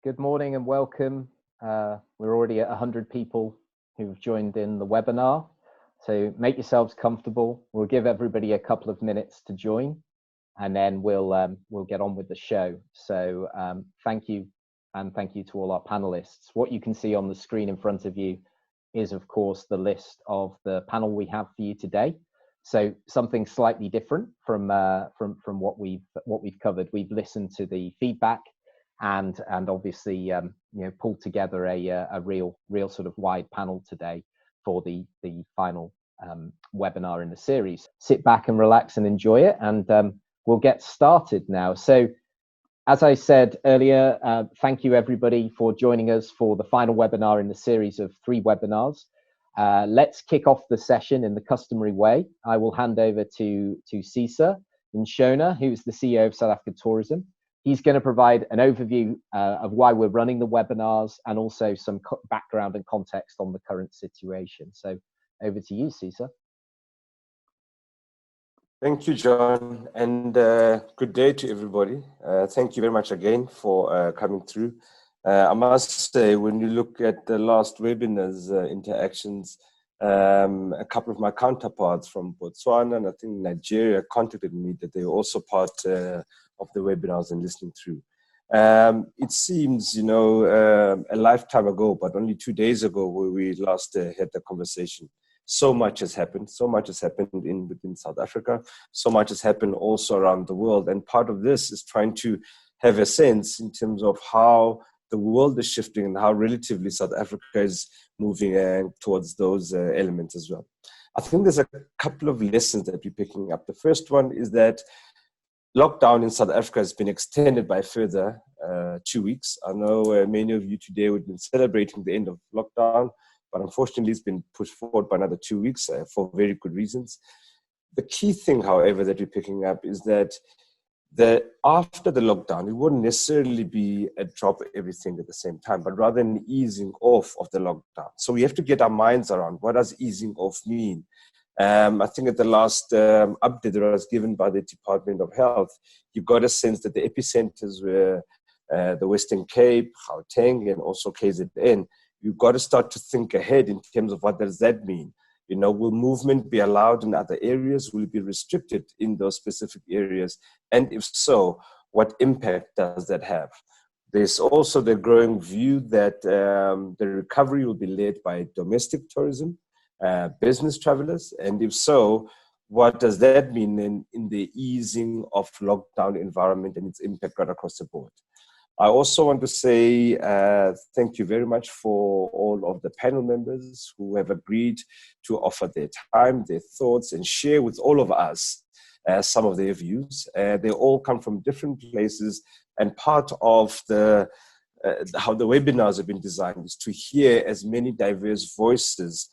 Good morning and welcome. We're already at 100 people who've joined in the webinar. So make yourselves comfortable. We'll give everybody a couple of minutes to join and then we'll get on with the show. So thank you, and thank you to all our panelists. What you can see on the screen in front of you is, of course, the list of the panel we have for you today. So something slightly different from what we've covered. We've listened to the feedback and obviously pulled together a real sort of wide panel today for the final webinar in the series. Sit back and relax and enjoy it, and we'll get started now. So as I said earlier, thank you everybody for joining us for the final webinar in the series of 3 webinars. Let's kick off the session in the customary way. I will hand over to Sisa Ntshona, who's the CEO of South Africa Tourism. He's going to provide an overview of why we're running the webinars and also some background and context on the current situation. So over to you, Sisa. Thank you, John, and good day to everybody. Thank you very much again for coming through. I must say, when you look at the last webinar's interactions, a couple of my counterparts from Botswana and I think Nigeria contacted me that they were also part of the webinars and listening through. It seems, a lifetime ago, but only 2 days ago where we last had the conversation. So much has happened. So much has happened within South Africa. So much has happened also around the world. And part of this is trying to have a sense in terms of how the world is shifting and how relatively South Africa is moving towards those elements as well. I think there's a couple of lessons that we're picking up. The first one is that lockdown in South Africa has been extended by a further 2 weeks. I know many of you today would have been celebrating the end of lockdown, but unfortunately it's been pushed forward by another 2 weeks for very good reasons. The key thing, however, that we're picking up is that after the lockdown, it wouldn't necessarily be a drop of everything at the same time, but rather an easing off of the lockdown. So we have to get our minds around what does easing off mean? I think at the last update that was given by the Department of Health, you got a sense that the epicenters were the Western Cape, Gauteng, and also KZN. You've got to start to think ahead in terms of what does that mean? Will movement be allowed in other areas? Will it be restricted in those specific areas? And if so, what impact does that have? There's also the growing view that the recovery will be led by domestic tourism, business travelers, and if so, what does that mean in the easing of lockdown environment and its impact right across the board? I also want to say thank you very much for all of the panel members who have agreed to offer their time, their thoughts, and share with all of us some of their views. They all come from different places, and part of how the webinars have been designed is to hear as many diverse voices,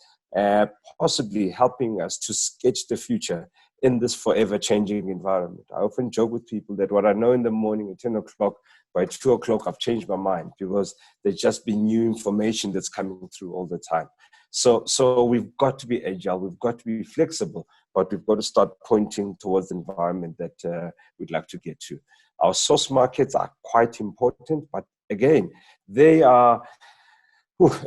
possibly helping us to sketch the future in this forever changing environment. I often joke with people that what I know in the morning at 10 o'clock, by 2 o'clock, I've changed my mind because there's just been new information that's coming through all the time. So we've got to be agile, we've got to be flexible, but we've got to start pointing towards the environment that we'd like to get to. Our source markets are quite important, but again, they are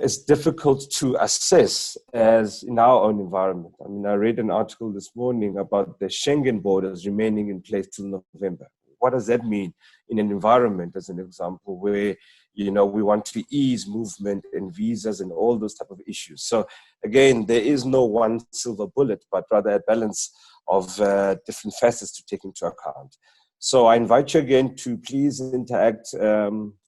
as difficult to assess as in our own environment. I mean, I read an article this morning about the Schengen borders remaining in place till November. What does that mean in an environment, as an example, where, we want to ease movement and visas and all those type of issues? So again, there is no one silver bullet, but rather a balance of different facets to take into account. So I invite you again to please interact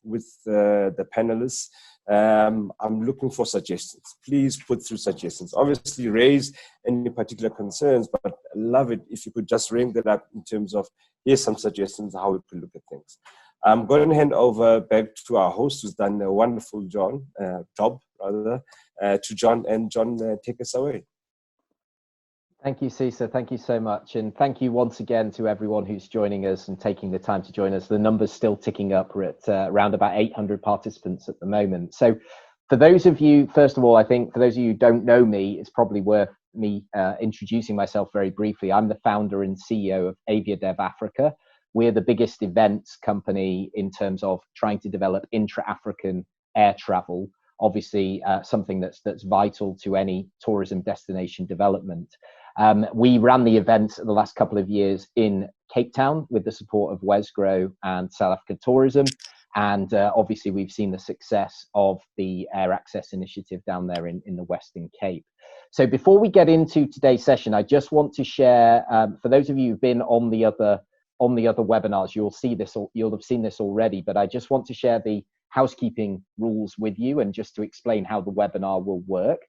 with the panelists. I'm looking for suggestions. Please put through suggestions. Obviously, raise any particular concerns, but I love it if you could just ring that up in terms of, here's some suggestions how we could look at things. I'm going to hand over back to our host, who's done a wonderful job, to John. And John, take us away. Thank you, Sisa. Thank you so much. And thank you once again to everyone who's joining us and taking the time to join us. The number's still ticking up. We're at around about 800 participants at the moment. So for those of you, first of all, I think for those of you who don't know me, it's probably worth me introducing myself very briefly. I'm the founder and CEO of Aviadev Africa. we're the biggest events company in terms of trying to develop intra-African air travel, obviously something that's vital to any tourism destination development. We ran the event the last couple of years in Cape Town with the support of Wesgrow and South Africa Tourism. And obviously, we've seen the success of the Air Access Initiative down there in the Western Cape. So before we get into today's session, I just want to share, for those of you who've been on the other webinars, you'll have seen this already, but I just want to share the housekeeping rules with you and just to explain how the webinar will work.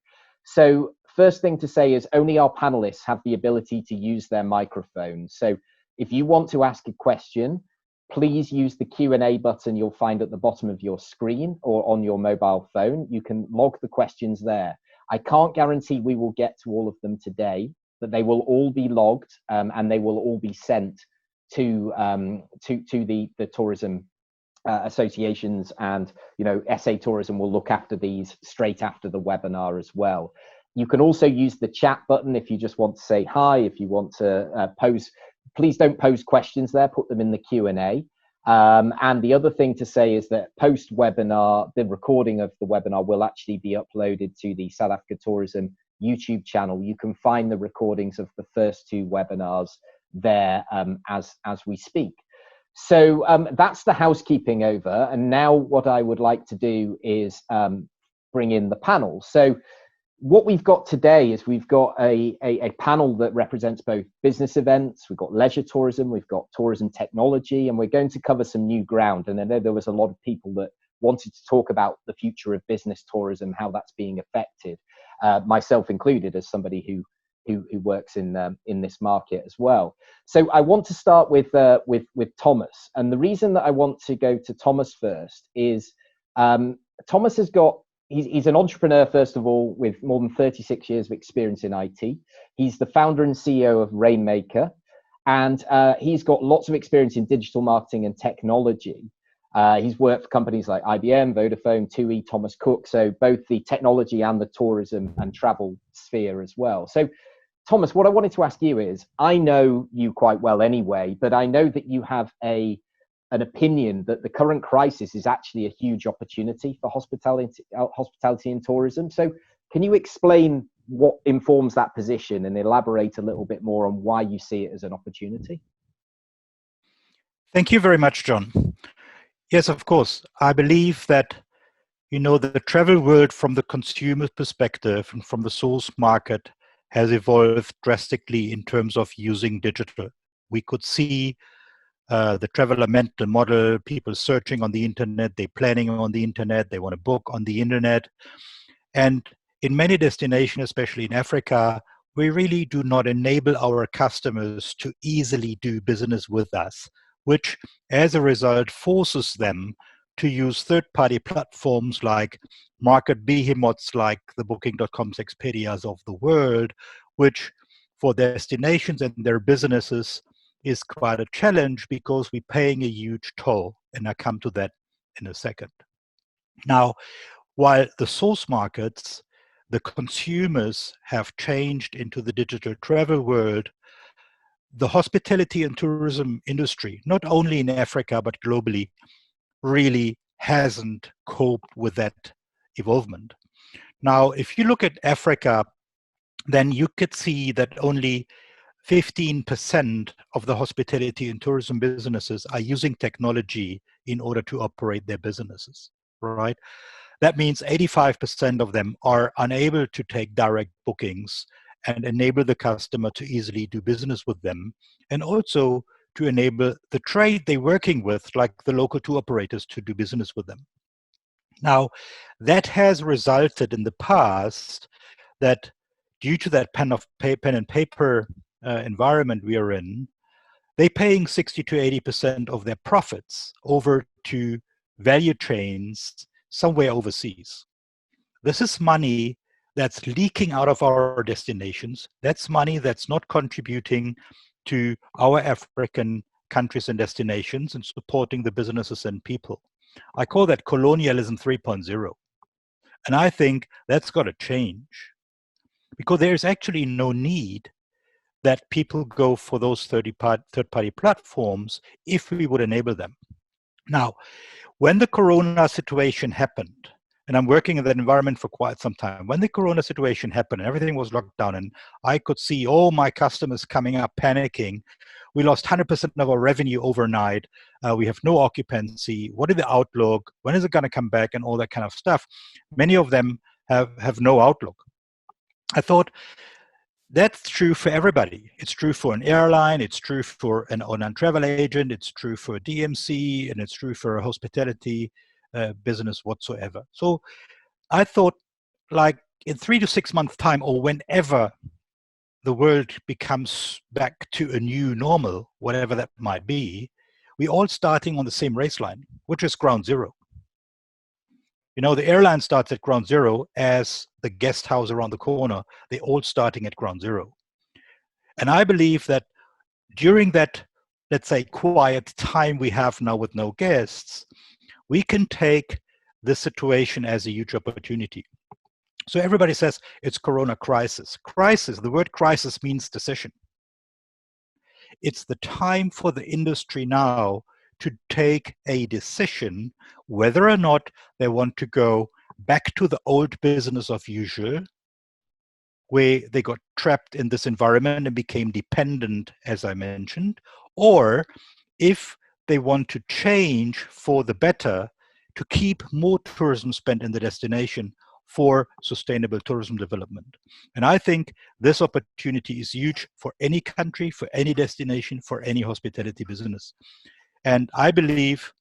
So first thing to say is only our panelists have the ability to use their microphones. So if you want to ask a question, please use the Q&A button you'll find at the bottom of your screen or on your mobile phone. You can log the questions there. I can't guarantee we will get to all of them today, but they will all be logged and they will all be sent to the tourism associations, and SA Tourism will look after these straight after the webinar as well. You can also use the chat button if you just want to say hi, if you want to pose. Please don't pose questions there, put them in the Q&A. And the other thing to say is that post-webinar, the recording of the webinar will actually be uploaded to the South Africa Tourism YouTube channel. You can find the recordings of the first two webinars there as we speak. So that's the housekeeping over. And now what I would like to do is bring in the panel. So what we've got today is we've got a panel that represents both business events, we've got leisure tourism, we've got tourism technology, and we're going to cover some new ground. And I know there was a lot of people that wanted to talk about the future of business tourism, how that's being affected, myself included, as somebody who works in this market as well. So I want to start with Thomas, and the reason that I want to go to Thomas first is Thomas has got. He's an entrepreneur, first of all, with more than 36 years of experience in IT. He's the founder and CEO of Rainmaker, and he's got lots of experience in digital marketing and technology. He's worked for companies like IBM, Vodafone, TUI, Thomas Cook, so both the technology and the tourism and travel sphere as well. So, Thomas, what I wanted to ask you is, I know you quite well anyway, but I know that you have an opinion that the current crisis is actually a huge opportunity for hospitality and tourism. So can you explain what informs that position and elaborate a little bit more on why you see it as an opportunity? Thank you very much, John. Yes, of course. I believe that, the travel world from the consumer perspective and from the source market has evolved drastically in terms of using digital. We could see the traveler mental model, people searching on the internet, they're planning on the internet, they want to book on the internet. And in many destinations, especially in Africa, we really do not enable our customers to easily do business with us, which as a result forces them to use third-party platforms like market behemoths like the Booking.coms, Expedias of the world, which for destinations and their businesses is quite a challenge because we're paying a huge toll, and I come to that in a second. Now, while the source markets, the consumers have changed into the digital travel world, the hospitality and tourism industry, not only in Africa but globally, really hasn't coped with that evolvement. Now, if you look at Africa, then you could see that only 15% of the hospitality and tourism businesses are using technology in order to operate their businesses, right? That means 85% of them are unable to take direct bookings and enable the customer to easily do business with them, and also to enable the trade they're working with, like the local tour operators, to do business with them. Now, that has resulted in the past that due to that pen and paper environment we are in, they're paying 60 to 80% of their profits over to value chains somewhere overseas. This is money that's leaking out of our destinations. That's money that's not contributing to our African countries and destinations and supporting the businesses and people. I call that colonialism 3.0. And I think that's got to change, because there's actually no need that people go for those third-party platforms if we would enable them. Now, when the Corona situation happened, and I'm working in that environment for quite some time, when the Corona situation happened and everything was locked down and I could see all my customers coming up panicking, we lost 100% of our revenue overnight. We have no occupancy. What is the outlook? When is it going to come back? And all that kind of stuff. Many of them have no outlook. I thought, that's true for everybody. It's true for an airline, it's true for an online travel agent, it's true for a DMC, and it's true for a hospitality business whatsoever. So I thought, like, in 3 to 6 months' time, or whenever the world becomes back to a new normal, whatever that might be, we're all starting on the same race line, which is ground zero. You know, the airline starts at ground zero as the guest house around the corner. They're all starting at ground zero. And I believe that during that, let's say, quiet time we have now with no guests, we can take this situation as a huge opportunity. So everybody says it's Corona crisis. Crisis, the word crisis means decision. It's the time for the industry now to take a decision whether or not they want to go back to the old business of usual, where they got trapped in this environment and became dependent, as I mentioned, or if they want to change for the better to keep more tourism spent in the destination for sustainable tourism development. And I think this opportunity is huge for any country, for any destination, for any hospitality business. And I believe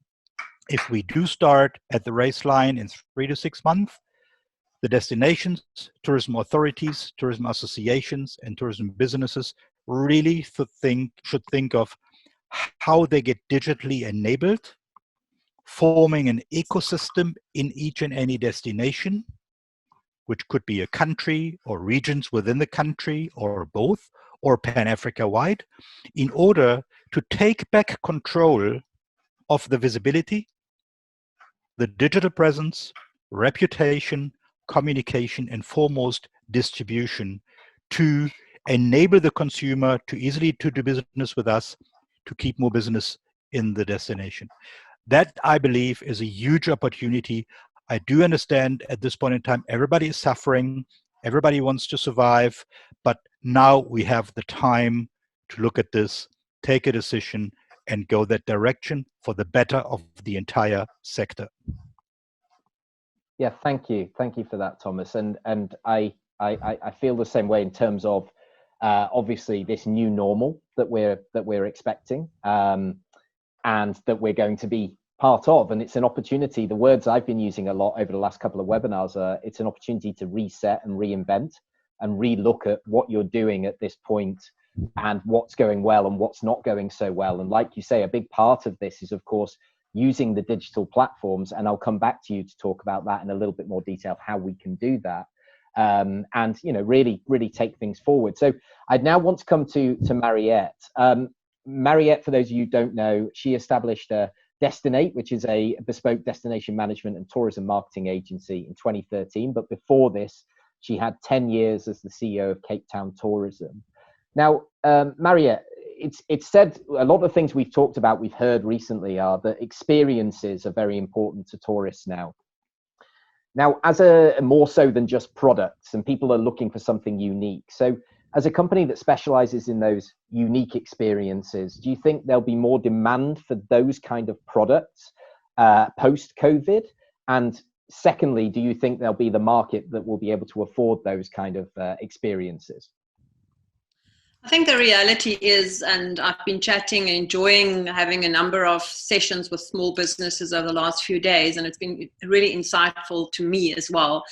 if we do start at the race line in 3 to 6 months, the destinations, tourism authorities, tourism associations, and tourism businesses really should think of how they get digitally enabled, forming an ecosystem in each and any destination, which could be a country or regions within the country or both, or Pan-Africa-wide, in order to take back control of the visibility, the digital presence, reputation, communication, and foremost distribution to enable the consumer to easily to do business with us, to keep more business in the destination. That, I believe, is a huge opportunity. I do understand at this point in time, everybody is suffering, everybody wants to survive, but now we have the time to look at this, take a decision, and go that direction for the better of the entire sector. Yeah, thank you for that, Thomas. And I feel the same way in terms of obviously this new normal that we're expecting, and that we're going to be part of. And it's an opportunity. The words I've been using a lot over the last couple of webinars are, it's an opportunity to reset and reinvent and relook at what you're doing at this point and what's going well and what's not going so well. And like you say, a big part of this is, of course, using the digital platforms, and I'll come back to you to talk about that in a little bit more detail of how we can do that, and really take things forward. So I'd now want to come to Mariette. Mariette, for those of you who don't know, she established Destinate, which is a bespoke destination management and tourism marketing agency, in 2013. But before this, she had 10 years as the CEO of Cape Town Tourism. Now, Mariette, it's said a lot of the things we've talked about, we've heard recently, are that experiences are very important to tourists now. Now, as more so than just products, and people are looking for something unique. So as a company that specializes in those unique experiences, do you think there'll be more demand for those kind of products post-COVID? And secondly, do you think there'll be the market that will be able to afford those kind of experiences? I think the reality is, and I've been chatting, enjoying having a number of sessions with small businesses over the last few days, and it's been really insightful to me as well,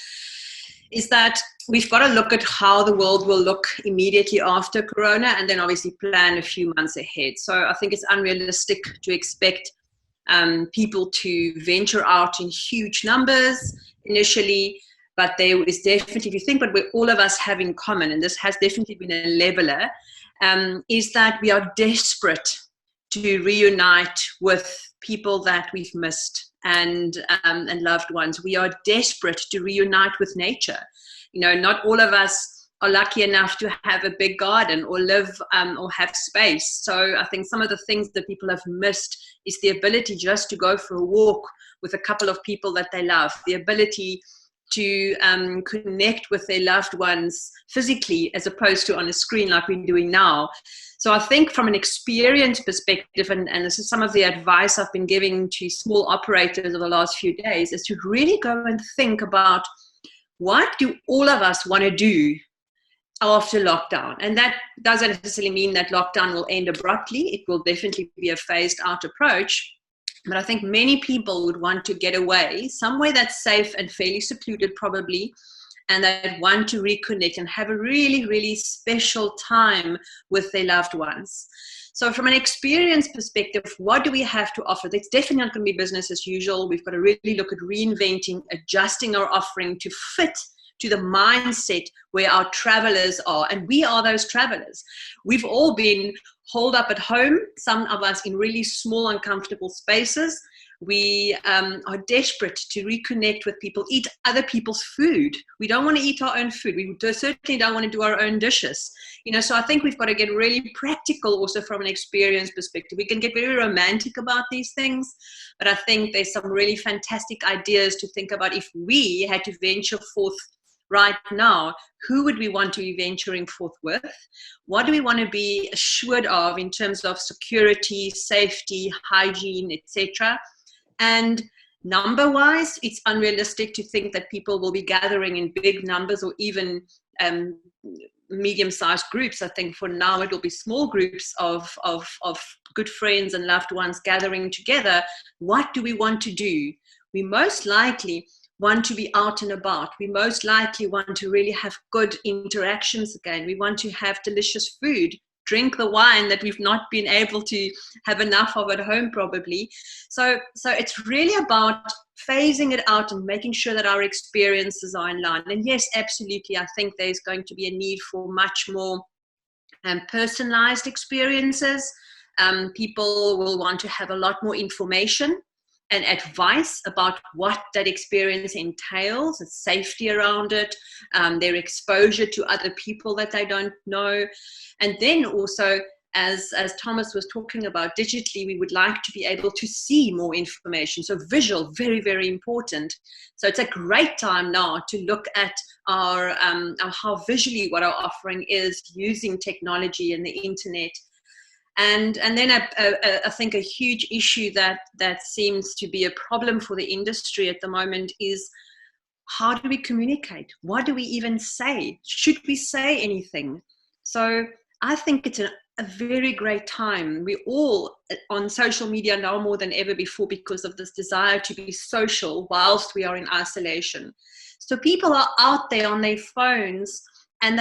is that we've got to look at how the world will look immediately after Corona, and then obviously plan a few months ahead. So I think it's unrealistic to expect people to venture out in huge numbers initially. But there is definitely, if you think what all of us have in common, and this has definitely been a leveler, is that we are desperate to reunite with people that we've missed and loved ones. We are desperate to reunite with nature. You know, not all of us are lucky enough to have a big garden or live or have space. So I think some of the things that people have missed is the ability just to go for a walk with a couple of people that they love, the ability to connect with their loved ones physically as opposed to on a screen like we're doing now. So I think from an experience perspective, and this is some of the advice I've been giving to small operators over the last few days, is to really go and think about what do all of us want to do after lockdown. And that doesn't necessarily mean that lockdown will end abruptly. It will definitely be a phased out approach. But I think many people would want to get away somewhere that's safe and fairly secluded probably, and that want to reconnect and have a really, really special time with their loved ones. So from an experience perspective, what do we have to offer? It's definitely not going to be business as usual. We've got to really look at reinventing, adjusting our offering to fit to the mindset where our travelers are. And we are those travelers. We've all been holed up at home, some of us in really small, uncomfortable spaces. We are desperate to reconnect with people, eat other people's food. We don't want to eat our own food. We certainly don't want to do our own dishes. So I think we've got to get really practical also from an experience perspective. We can get very romantic about these things, but I think there's some really fantastic ideas to think about. If we had to venture forth right now, who would we want to be venturing forth with? What do we want to be assured of in terms of security, safety, hygiene, etc.? And number-wise, it's unrealistic to think that people will be gathering in big numbers or even medium-sized groups. I think for now it will be small groups of good friends and loved ones gathering together. What do we want to do? We most likely want to be out and about. We most likely want to really have good interactions again. We want to have delicious food, drink the wine that we've not been able to have enough of at home probably. So it's really about phasing it out and making sure that our experiences are in line. And yes, absolutely, I think there's going to be a need for much more personalized experiences. People will want to have a lot more information and advice about what that experience entails, the safety around it, their exposure to other people that they don't know. And then also, as Thomas was talking about, digitally, we would like to be able to see more information. So visual, very, very important. So it's a great time now to look at our how visually what our offering is using technology and the internet. And then I think a huge issue that seems to be a problem for the industry at the moment is, how do we communicate? What do we even say? Should we say anything? So I think it's a very great time. We're all on social media now more than ever before because of this desire to be social whilst we are in isolation. So people are out there on their phones, and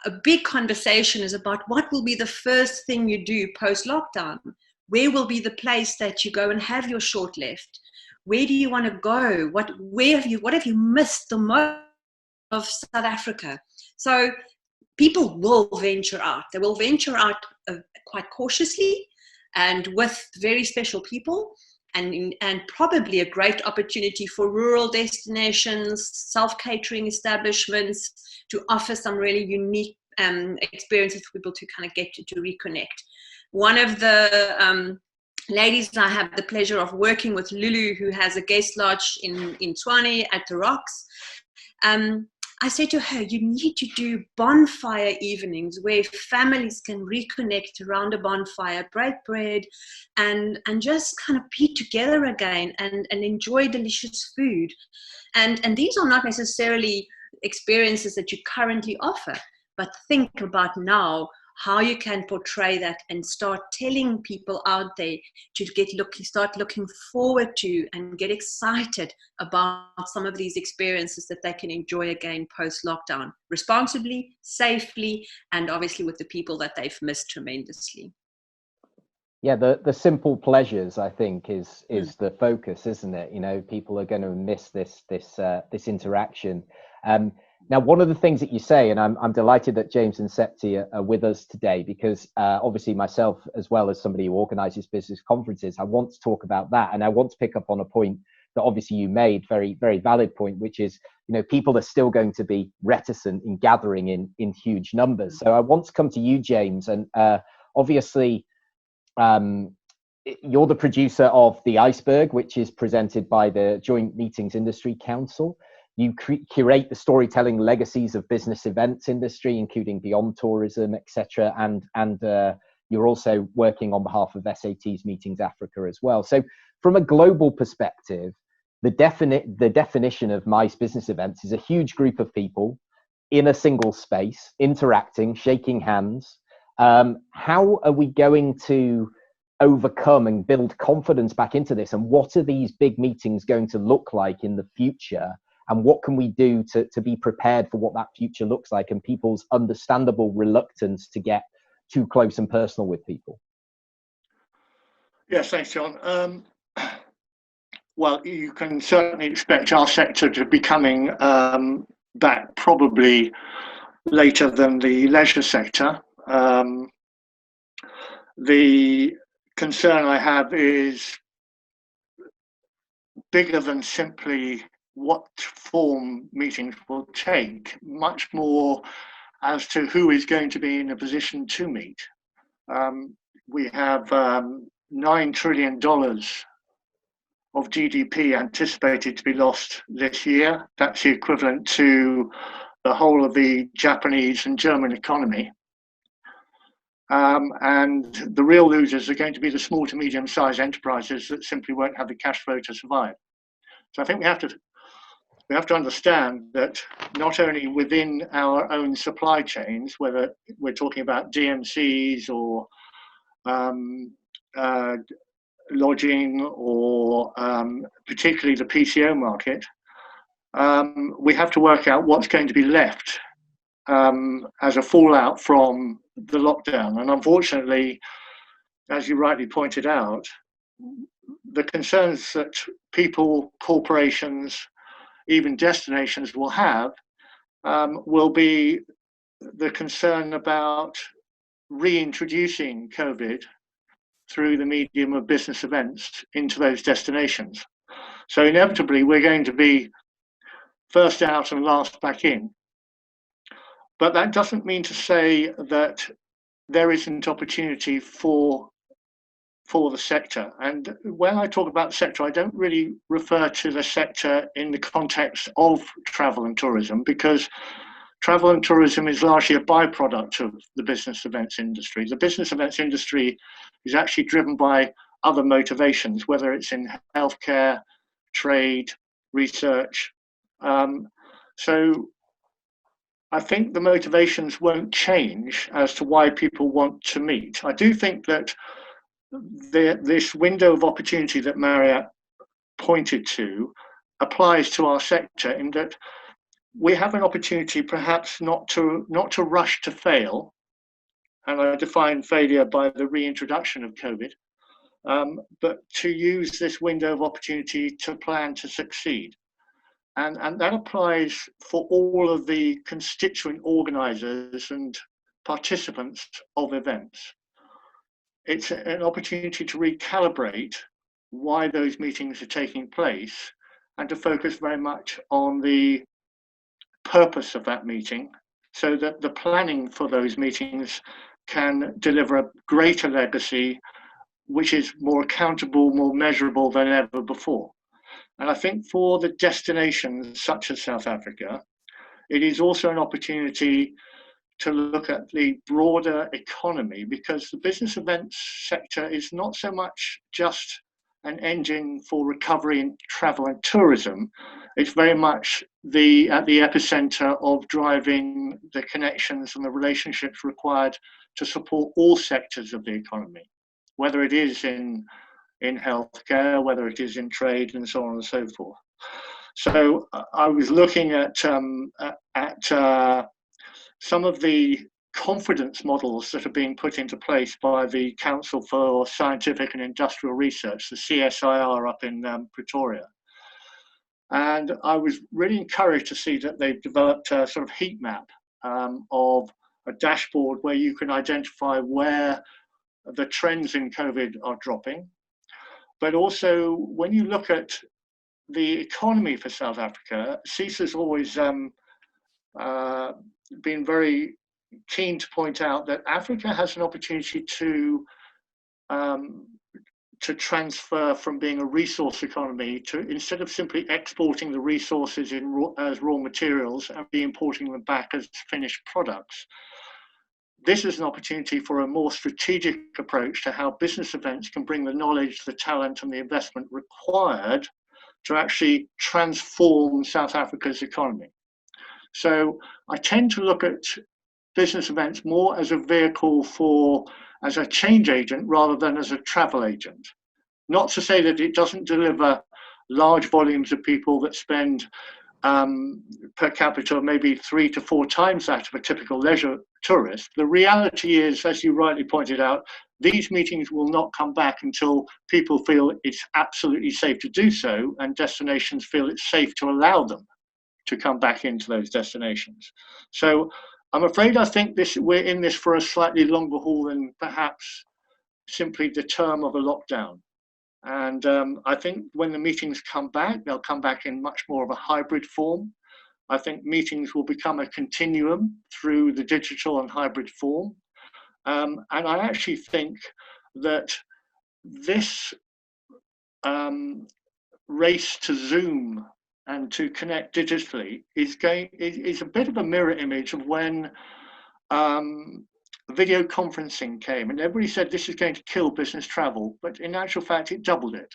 a big conversation is about what will be the first thing you do post-lockdown. Where will be the place that you go and have your short left? Where do you want to go? What have you missed the most of South Africa? So people will venture out. They will venture out quite cautiously and with very special people, and probably a great opportunity for rural destinations, self-catering establishments to offer some really unique experiences for people to kind of get to reconnect. One of the ladies I have the pleasure of working with, Lulu, who has a guest lodge in Tshwane at the Rocks, I said to her, you need to do bonfire evenings where families can reconnect around a bonfire, break bread, and just kind of be together again and enjoy delicious food. And these are not necessarily experiences that you currently offer, but think about now how you can portray that and start telling people out there to start looking forward to and get excited about some of these experiences that they can enjoy again post-lockdown, responsibly, safely, and obviously with the people that they've missed tremendously. Yeah, the simple pleasures, I think, is the focus, isn't it? People are going to miss this interaction. Now, one of the things that you say, and I'm delighted that James and Septi are with us today, because obviously myself, as well as somebody who organises business conferences, I want to talk about that. And I want to pick up on a point that obviously you made, very, very valid point, which is, you know, people are still going to be reticent in gathering in huge numbers. So I want to come to you, James, and obviously you're the producer of the Iceberg, which is presented by the Joint Meetings Industry Council. You curate the storytelling legacies of business events industry, including beyond tourism, etc. And you're also working on behalf of SAT's Meetings Africa as well. So from a global perspective, the definition of MICE business events is a huge group of people in a single space, interacting, shaking hands. How are we going to overcome and build confidence back into this? And what are these big meetings going to look like in the future? And what can we do to be prepared for what that future looks like and people's understandable reluctance to get too close and personal with people? Yes, thanks, John. Well, you can certainly expect our sector to be coming back probably later than the leisure sector. The concern I have is bigger than simply what form meetings will take, much more as to who is going to be in a position to meet. We have $9 trillion of GDP anticipated to be lost this year. That's the equivalent to the whole of the Japanese and German economy. And the real losers are going to be the small to medium-sized enterprises that simply won't have the cash flow to survive. So I think we have to understand that not only within our own supply chains, whether we're talking about DMCs or lodging or particularly the PCO market, we have to work out what's going to be left as a fallout from the lockdown. And unfortunately, as you rightly pointed out, the concerns that people, corporations, even destinations will have will be the concern about reintroducing COVID through the medium of business events into those destinations. So inevitably, we're going to be first out and last back in. But that doesn't mean to say that there isn't opportunity for the sector. And when I talk about the sector, I don't really refer to the sector in the context of travel and tourism, because travel and tourism is largely a byproduct of the business events industry. The business events industry is actually driven by other motivations, whether it's in healthcare, trade, research. So I think the motivations won't change as to why people want to meet. I do think that this window of opportunity that Mariette pointed to applies to our sector, in that we have an opportunity perhaps not to rush to fail, and I define failure by the reintroduction of COVID, but to use this window of opportunity to plan to succeed. And that applies for all of the constituent organisers and participants of events. It's an opportunity to recalibrate why those meetings are taking place and to focus very much on the purpose of that meeting, so that the planning for those meetings can deliver a greater legacy, which is more accountable, more measurable than ever before. And I think for the destinations such as South Africa, it is also an opportunity to look at the broader economy, because the business events sector is not so much just an engine for recovery in travel and tourism. It's very much at the epicenter of driving the connections and the relationships required to support all sectors of the economy, whether it is in healthcare, whether it is in trade, and so on and so forth. So I was looking at some of the confidence models that are being put into place by the Council for Scientific and Industrial Research, the CSIR up in Pretoria. And I was really encouraged to see that they've developed a sort of heat map of a dashboard where you can identify where the trends in COVID are dropping. But also, when you look at the economy for South Africa, Sisa's always been very keen to point out that Africa has an opportunity to transfer from being a resource economy to, instead of simply exporting the resources as raw materials and be importing them back as finished products. This is an opportunity for a more strategic approach to how business events can bring the knowledge, the talent, and the investment required to actually transform South Africa's economy. So I tend to look at business events more as a vehicle as a change agent rather than as a travel agent. Not to say that it doesn't deliver large volumes of people that spend per capita maybe 3 to 4 times that of a typical leisure tourist. The reality is, as you rightly pointed out, these meetings will not come back until people feel it's absolutely safe to do so, and destinations feel it's safe to allow them to come back into those destinations. So I'm afraid I think we're in this for a slightly longer haul than perhaps simply the term of a lockdown. And I think when the meetings come back, they'll come back in much more of a hybrid form. I think meetings will become a continuum through the digital and hybrid form. And I actually think that this race to Zoom and to connect digitally is a bit of a mirror image of when video conferencing came, and everybody said this is going to kill business travel, but in actual fact it doubled it,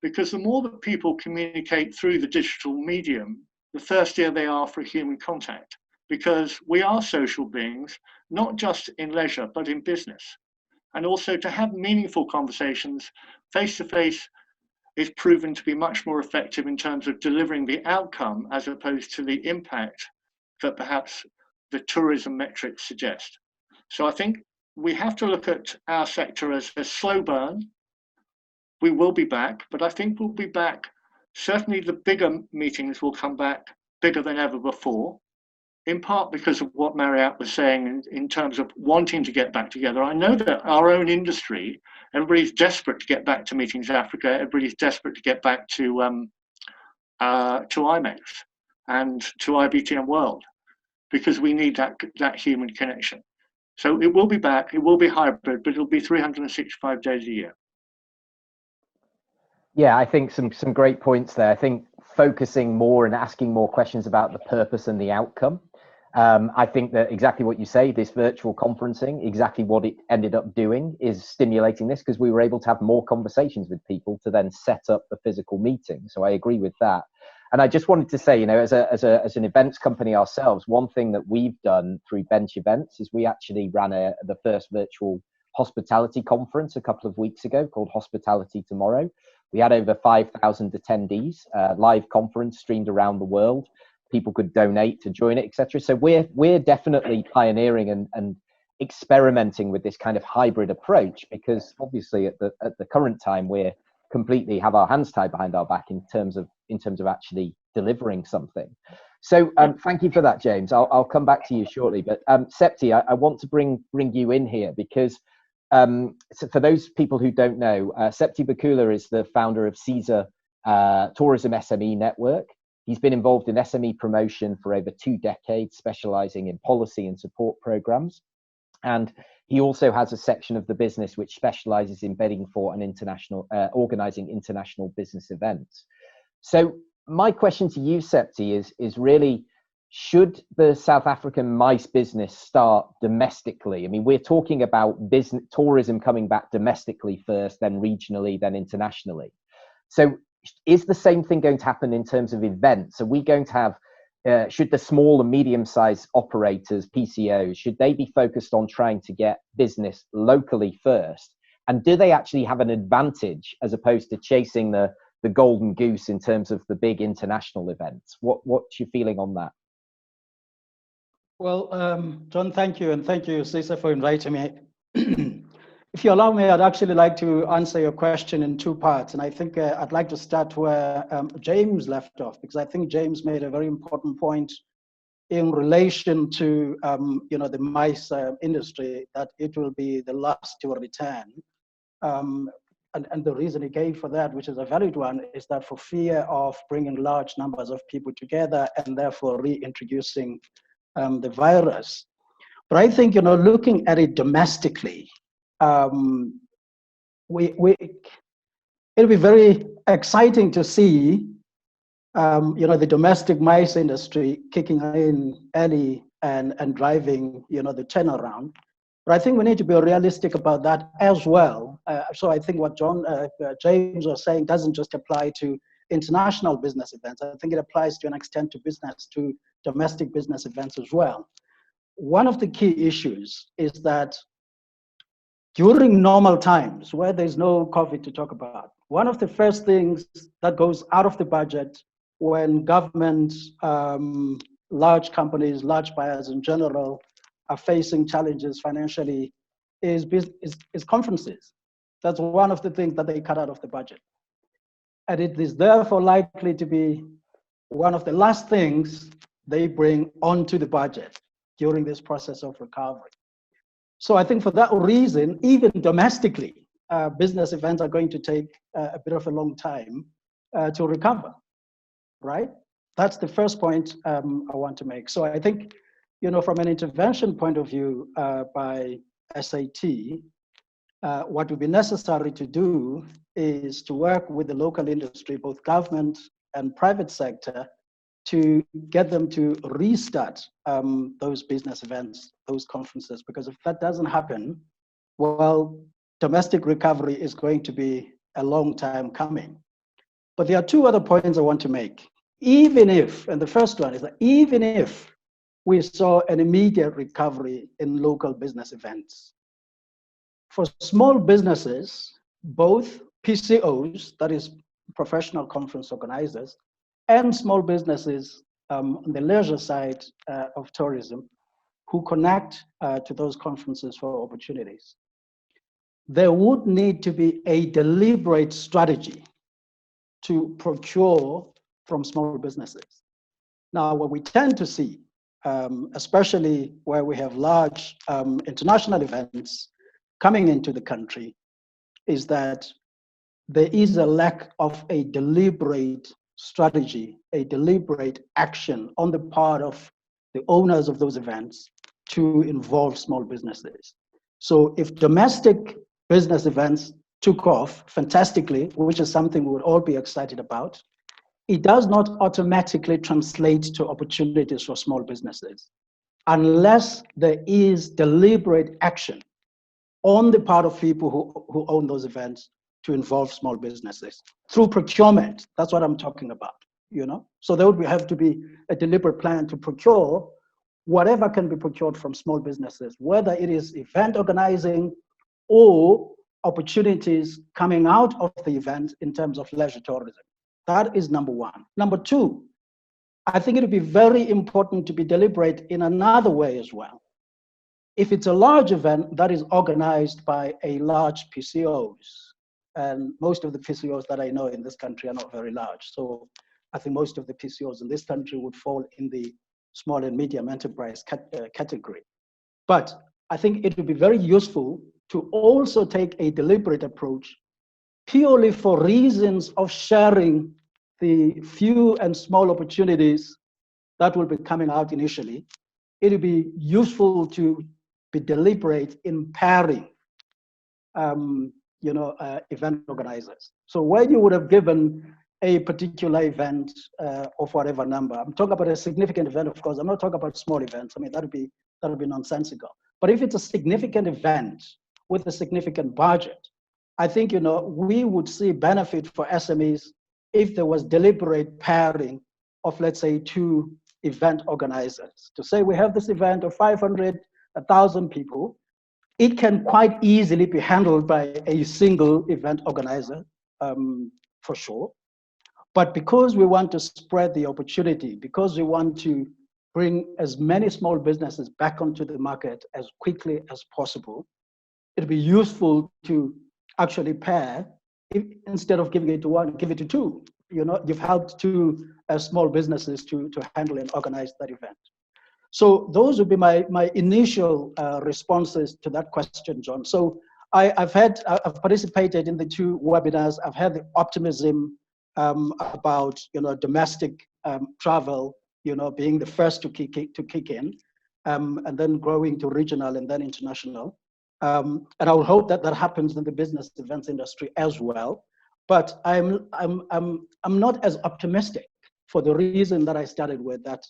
because the more that people communicate through the digital medium, the thirstier they are for human contact, because we are social beings, not just in leisure but in business. And also to have meaningful conversations face to face is proven to be much more effective in terms of delivering the outcome as opposed to the impact that perhaps the tourism metrics suggest. So I think we have to look at our sector as a slow burn. We will be back, but I think we'll be back. Certainly the bigger meetings will come back bigger than ever before, in part because of what Mariette was saying in terms of wanting to get back together. I know that our own industry, everybody's desperate to get back to Meetings Africa, everybody's desperate to get back to IMEX and to IBTM World, because we need that human connection. So it will be back, it will be hybrid, but it'll be 365 days a year. Yeah, I think some great points there. I think focusing more and asking more questions about the purpose and the outcome. I think that exactly what you say, this virtual conferencing, exactly what it ended up doing is stimulating this, because we were able to have more conversations with people to then set up the physical meeting. So I agree with that. And I just wanted to say, you know, as an events company ourselves, one thing that we've done through Bench Events is we actually ran the first virtual hospitality conference a couple of weeks ago called Hospitality Tomorrow. We had over 5,000 attendees, live conference streamed around the world. People could donate to join it, etc. So we're definitely pioneering and experimenting with this kind of hybrid approach, because obviously at the current time we're completely have our hands tied behind our back in terms of actually delivering something. So thank you for that, James. I'll come back to you shortly, but Septi, I want to bring you in here because so for those people who don't know, Septi Bukula is the founder of Seeza Tourism SME Network. He's been involved in SME promotion for over 2 decades, specializing in policy and support programs. And he also has a section of the business which specializes in bidding for an international, organizing international business events. So my question to you, Septi, is really, should the South African MICE business start domestically? I mean, we're talking about business tourism coming back domestically first, then regionally, then internationally. So is the same thing going to happen in terms of events? Are we going to have, should the small and medium-sized operators, PCOs, should they be focused on trying to get business locally first? And do they actually have an advantage as opposed to chasing the golden goose in terms of the big international events? What's your feeling on that? Well, John, thank you. And thank you, Sisa, for inviting me. If you allow me, I'd actually like to answer your question in 2 parts. And I think I'd like to start where James left off, because I think James made a very important point in relation to the MICE industry, that it will be the last to return. and the reason he gave for that, which is a valid one, is that for fear of bringing large numbers of people together and therefore reintroducing the virus. But I think, looking at it domestically, it'll be very exciting to see, the domestic mice industry kicking in early and driving, the turnaround. But I think we need to be realistic about that as well. So I think what James was saying doesn't just apply to international business events. I think it applies to an extent to domestic business events as well. One of the key issues is that during normal times where there's no COVID to talk about, one of the first things that goes out of the budget when governments, large companies, large buyers in general are facing challenges financially is conferences. That's one of the things that they cut out of the budget. And it is therefore likely to be one of the last things they bring onto the budget during this process of recovery. So I think for that reason, even domestically, business events are going to take a bit of a long time to recover, right? That's the first point I want to make. So I think, from an intervention point of view by SAT, what would be necessary to do is to work with the local industry, both government and private sector, to get them to restart those business events, those conferences, because if that doesn't happen, well, domestic recovery is going to be a long time coming. But there are two other points I want to make. Even if, and the first one is that even if we saw an immediate recovery in local business events, for small businesses, both PCOs, that is professional conference organizers, and small businesses on the leisure side of tourism who connect to those conferences for opportunities, there would need to be a deliberate strategy to procure from small businesses. Now, what we tend to see, especially where we have large international events coming into the country, is that there is a lack of a deliberate strategy, a deliberate action on the part of the owners of those events to involve small businesses. So if domestic business events took off fantastically, which is something we would all be excited about, it does not automatically translate to opportunities for small businesses unless there is deliberate action on the part of people who own those events to involve small businesses through procurement. That's what I'm talking about, So there would have to be a deliberate plan to procure whatever can be procured from small businesses, whether it is event organizing or opportunities coming out of the event in terms of leisure tourism. That is number one. Number two, I think it would be very important to be deliberate in another way as well. If it's a large event that is organized by a large PCOs, and most of the PCOs that I know in this country are not very large. So I think most of the PCOs in this country would fall in the small and medium enterprise category. But I think it would be very useful to also take a deliberate approach purely for reasons of sharing the few and small opportunities that will be coming out initially. It would be useful to be deliberate in pairing event organizers. So where you would have given a particular event of whatever number, I'm talking about a significant event, of course, I'm not talking about small events. I mean, that would be nonsensical. But if it's a significant event with a significant budget, I think, we would see benefit for SMEs if there was deliberate pairing of, let's say, two event organizers. To say we have this event of 500, 1,000 people, it can quite easily be handled by a single event organizer, for sure. But because we want to spread the opportunity, because we want to bring as many small businesses back onto the market as quickly as possible, it'd be useful to actually pair, instead of giving it to one, give it to two. You've helped two small businesses to handle and organize that event. So those would be my initial responses to that question, John. So I've participated in the 2 webinars. I've had the optimism about domestic travel, being the first to kick in, and then growing to regional and then international. And I would hope that that happens in the business events industry as well. But I'm not as optimistic for the reason that I started with, that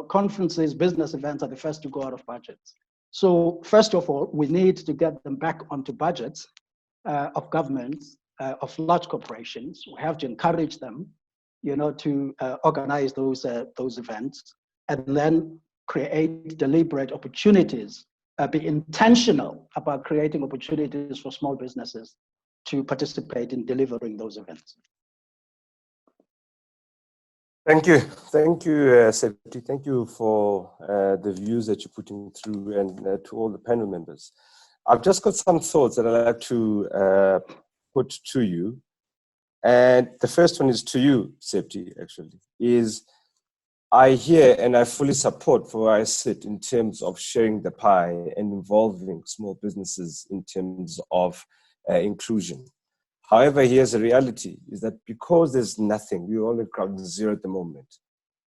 conferences, business events are the first to go out of budgets. So first of all, we need to get them back onto budgets of governments, of large corporations. We have to encourage them, to organize those events, and then create deliberate opportunities, be intentional about creating opportunities for small businesses to participate in delivering those events. Thank you, Septi. Thank you for the views that you're putting through, and to all the panel members. I've just got some thoughts that I'd like to put to you. And the first one is to you, Septi, actually, is I hear and I fully support for where I sit in terms of sharing the pie and involving small businesses in terms of inclusion. However, here's the reality, is that because there's nothing, we're only ground zero at the moment,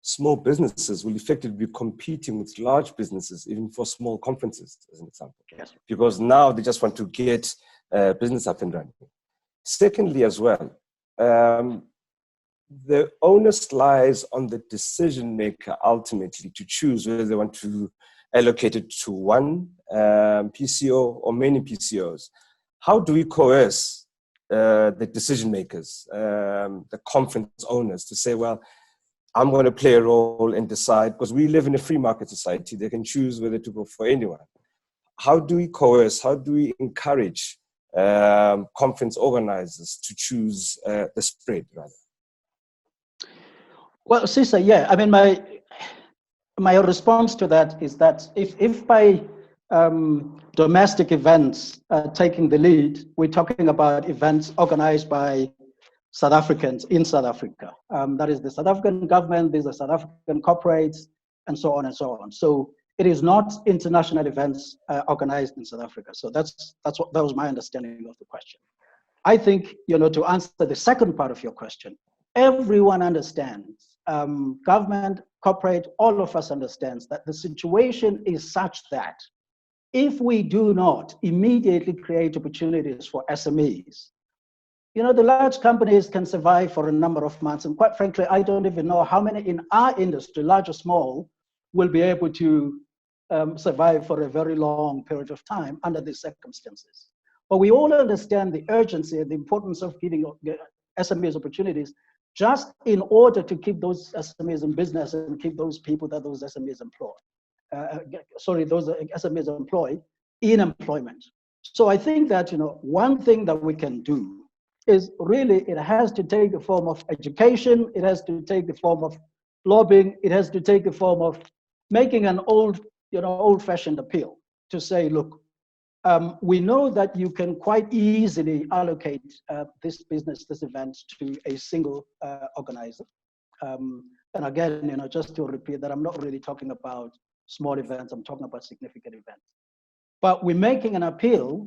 small businesses will effectively be competing with large businesses, even for small conferences, as an example. Yes. Because now they just want to get business up and running. Secondly, as well, the onus lies on the decision maker ultimately to choose whether they want to allocate it to one PCO or many PCOs. How do we coerce the decision makers, the conference owners, to say, well, I'm going to play a role and decide, because we live in a free market society, they can choose whether to go for anyone. How do we coerce, how do we encourage conference organizers to choose the spread, rather? Well, Sisa, yeah, I mean, my response to that is that if by domestic events taking the lead, we're talking about events organized by South Africans in South Africa. That is the South African government, these are South African corporates, and so on and so on. So it is not international events organized in South Africa. So that was my understanding of the question. I think, to answer the second part of your question, everyone understands, government, corporate, all of us understands that the situation is such that if we do not immediately create opportunities for SMEs, the large companies can survive for a number of months. And quite frankly, I don't even know how many in our industry, large or small, will be able to survive for a very long period of time under these circumstances. But we all understand the urgency and the importance of giving SMEs opportunities, just in order to keep those SMEs in business and keep those people that those SMEs employ. Those SMEs employ in employment. So I think that, one thing that we can do is really, it has to take the form of education, it has to take the form of lobbying, it has to take the form of making an old-fashioned appeal to say, look, we know that you can quite easily allocate this event to a single organizer. And again, just to repeat that, I'm not really talking about small events, I'm talking about significant events. But we're making an appeal,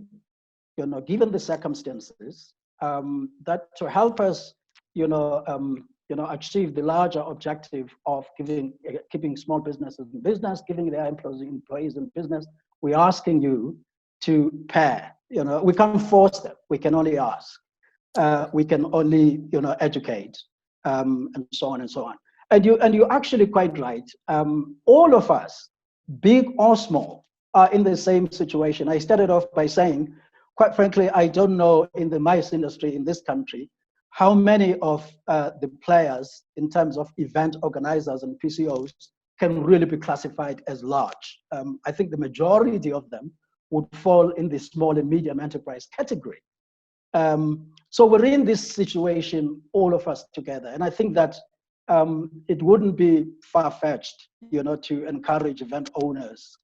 given the circumstances, that to help us, achieve the larger objective of keeping small businesses in business, giving their employees in business, we're asking you to pair. We can't force them. We can only ask. We can only, educate, and so on and so on. And you're actually quite right. All of us, big or small, are in the same situation. I started off by saying, quite frankly, I don't know in the MICE industry in this country how many of the players in terms of event organizers and PCOs can really be classified as large. I think the majority of them would fall in the small and medium enterprise category. So we're in this situation, all of us together. And I think that it wouldn't be far-fetched, to encourage event owners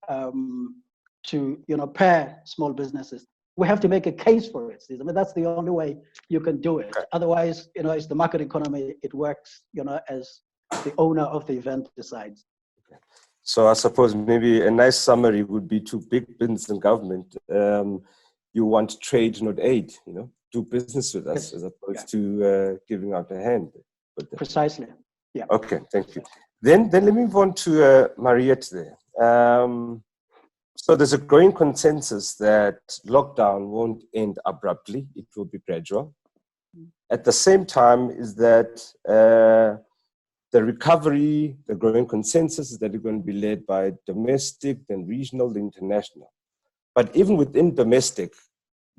to, pair small businesses. We have to make a case for it. I mean, that's the only way you can do it. Okay. Otherwise, it's the market economy. It works, as the owner of the event decides. Okay. So I suppose maybe a nice summary would be to big business and government. you want trade, not aid, do business with us, Yes. as opposed to giving out a hand. Precisely. Yeah. Okay, thank you. Then let me move on to Mariette there. So there's a growing consensus that lockdown won't end abruptly. It will be gradual. At the same time is that the recovery, the growing consensus is that it's going to be led by domestic, then regional, then international. But even within domestic,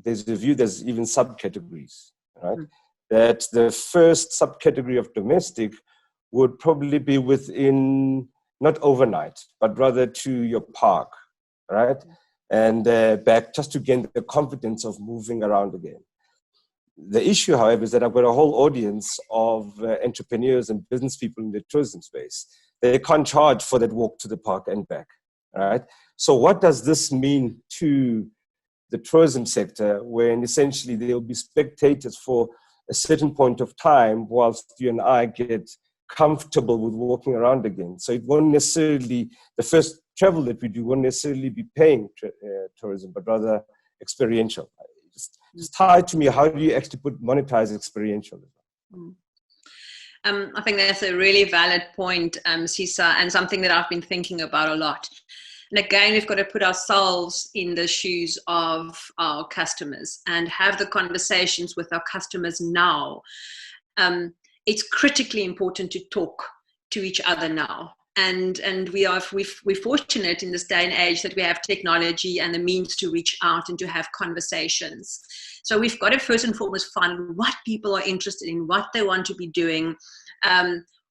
there's a view there's even subcategories, right? That the first subcategory of domestic would probably be within, not overnight, but rather to your park, right? And back just to gain the confidence of moving around again. The issue, however, is that I've got a whole audience of entrepreneurs and business people in the tourism space. They can't charge for that walk to the park and back, right? So what does this mean to the tourism sector when essentially they'll be spectators for a certain point of time whilst you and I get comfortable with walking around again? So it won't necessarily, the first travel that we do won't necessarily be paying tourism, but rather experiential. Just tie to me, how do you actually monetize experiential? I think that's a really valid point, Sisa, and something that I've been thinking about a lot. And again, we've got to put ourselves in the shoes of our customers and have the conversations with our customers now. It's critically important to talk to each other now. And we're fortunate in this day and age that we have technology and the means to reach out and to have conversations. So we've got to first and foremost find what people are interested in, what they want to be doing,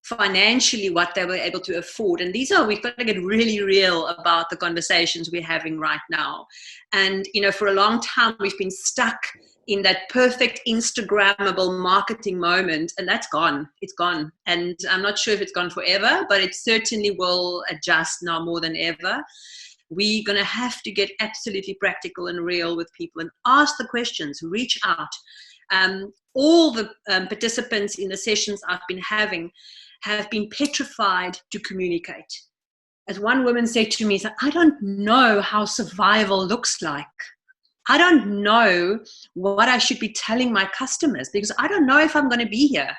financially what they were able to afford. And we've got to get really real about the conversations we're having right now. And, for a long time, we've been stuck in that perfect Instagrammable marketing moment, and that's gone. It's gone. And I'm not sure if it's gone forever, but it certainly will adjust now more than ever. We're going to have to get absolutely practical and real with people and ask the questions, reach out. All the participants in the sessions I've been having have been petrified to communicate. As one woman said to me, I don't know how survival looks like. I don't know what I should be telling my customers because I don't know if I'm going to be here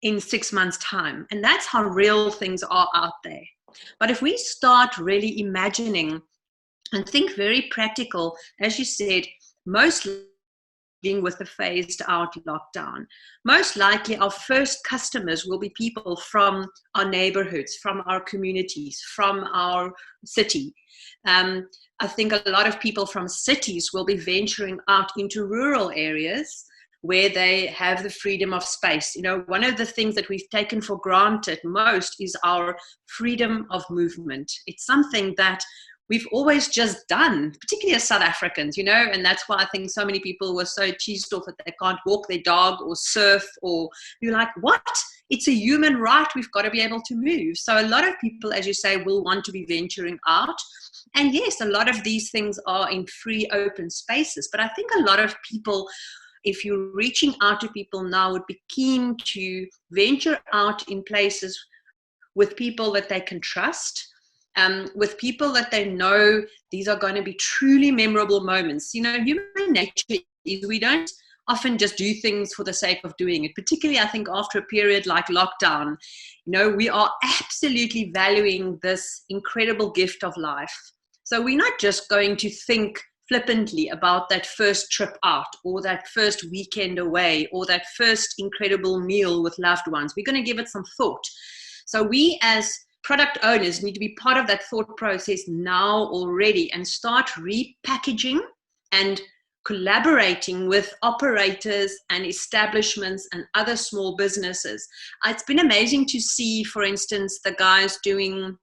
in 6 months' time. And that's how real things are out there. But if we start really imagining and think very practical, as you said, mostly with the phased out lockdown, most likely our first customers will be people from our neighborhoods, from our communities, from our city. I think a lot of people from cities will be venturing out into rural areas where they have the freedom of space. One of the things that we've taken for granted most is our freedom of movement. It's something that we've always just done, particularly as South Africans, and that's why I think so many people were so cheesed off that they can't walk their dog or surf, or you're like, what? It's a human right. We've got to be able to move. So a lot of people, as you say, will want to be venturing out. And yes, a lot of these things are in free, open spaces. But I think a lot of people, if you're reaching out to people now, would be keen to venture out in places with people that they can trust, with people that they know these are going to be truly memorable moments. Human nature is we don't often just do things for the sake of doing it, particularly I think after a period like lockdown. We are absolutely valuing this incredible gift of life. So we're not just going to think flippantly about that first trip out or that first weekend away or that first incredible meal with loved ones. We're going to give it some thought. So we as product owners need to be part of that thought process now already and start repackaging and collaborating with operators and establishments and other small businesses. It's been amazing to see, for instance, the guys doing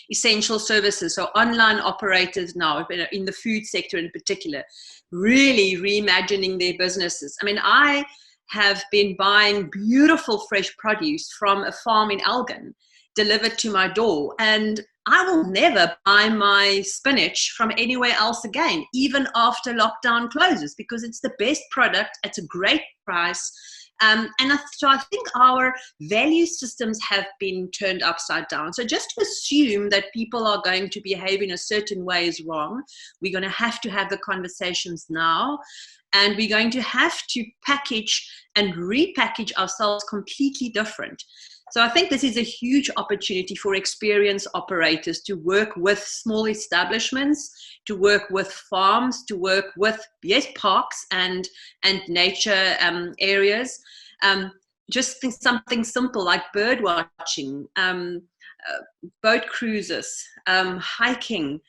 essential services, so online operators now in the food sector in particular, really reimagining their businesses. I have been buying beautiful fresh produce from a farm in Elgin delivered to my door, and I will never buy my spinach from anywhere else again, even after lockdown closes, because it's the best product at a great price. So I think our value systems have been turned upside down. So just to assume that people are going to behave in a certain way is wrong. We're going to have the conversations now, and we're going to have to package and repackage ourselves completely different. So I think this is a huge opportunity for experienced operators to work with small establishments, to work with farms, to work with, yes, parks and nature areas. Just think something simple like bird watching, boat cruises, hiking,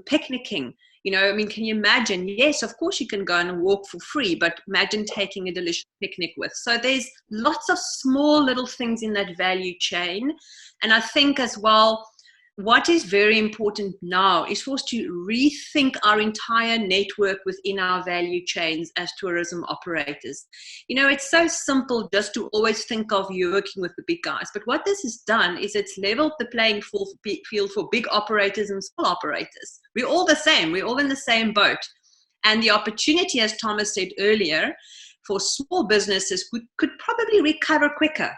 picnicking. You know, I mean, can you imagine? Yes, of course you can go on a walk for free, but imagine taking a delicious picnic with. So there's lots of small little things in that value chain. And I think as well, what is very important now is for us to rethink our entire network within our value chains as tourism operators. You know, it's so simple just to always think of you working with the big guys. But what this has done is it's leveled the playing field for big operators and small operators. We're all the same. We're all in the same boat. And the opportunity, as Thomas said earlier, for small businesses could probably recover quicker,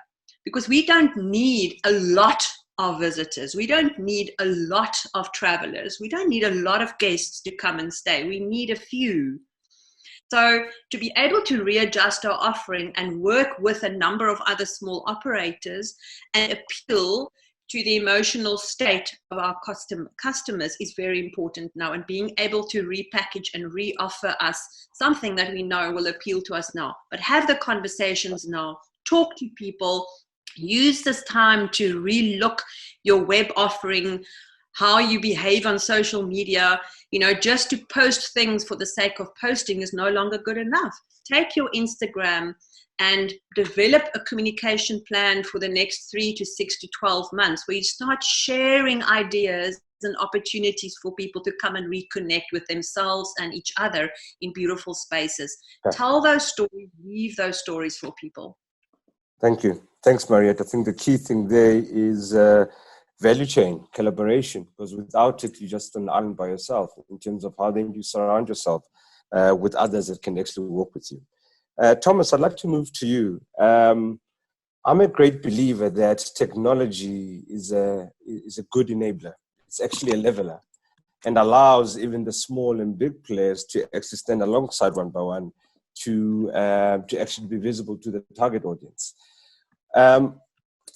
because we don't need a lot of visitors. We don't need a lot of travelers. We don't need a lot of guests to come and stay. We need a few. So to be able to readjust our offering and work with a number of other small operators and appeal to the emotional state of our customers is very important now, and being able to repackage and re-offer us something that we know will appeal to us now. But have the conversations now, talk to people, use this time to relook your web offering, how you behave on social media. You know, just to post things for the sake of posting is no longer good enough. Take your Instagram and develop a communication plan for the next 3 to 6 to 12 months, where you start sharing ideas and opportunities for people to come and reconnect with themselves and each other in beautiful spaces. Tell those stories, weave those stories for people. Thank you. Thanks, Mariette. I think the key thing there is value chain collaboration, because without it, you're just an island by yourself in terms of how then you surround yourself with others that can actually work with you. Thomas, I'd like to move to you. I'm a great believer that technology is a good enabler. It's actually a leveler and allows even the small and big players to actually stand alongside one by one to actually be visible to the target audience.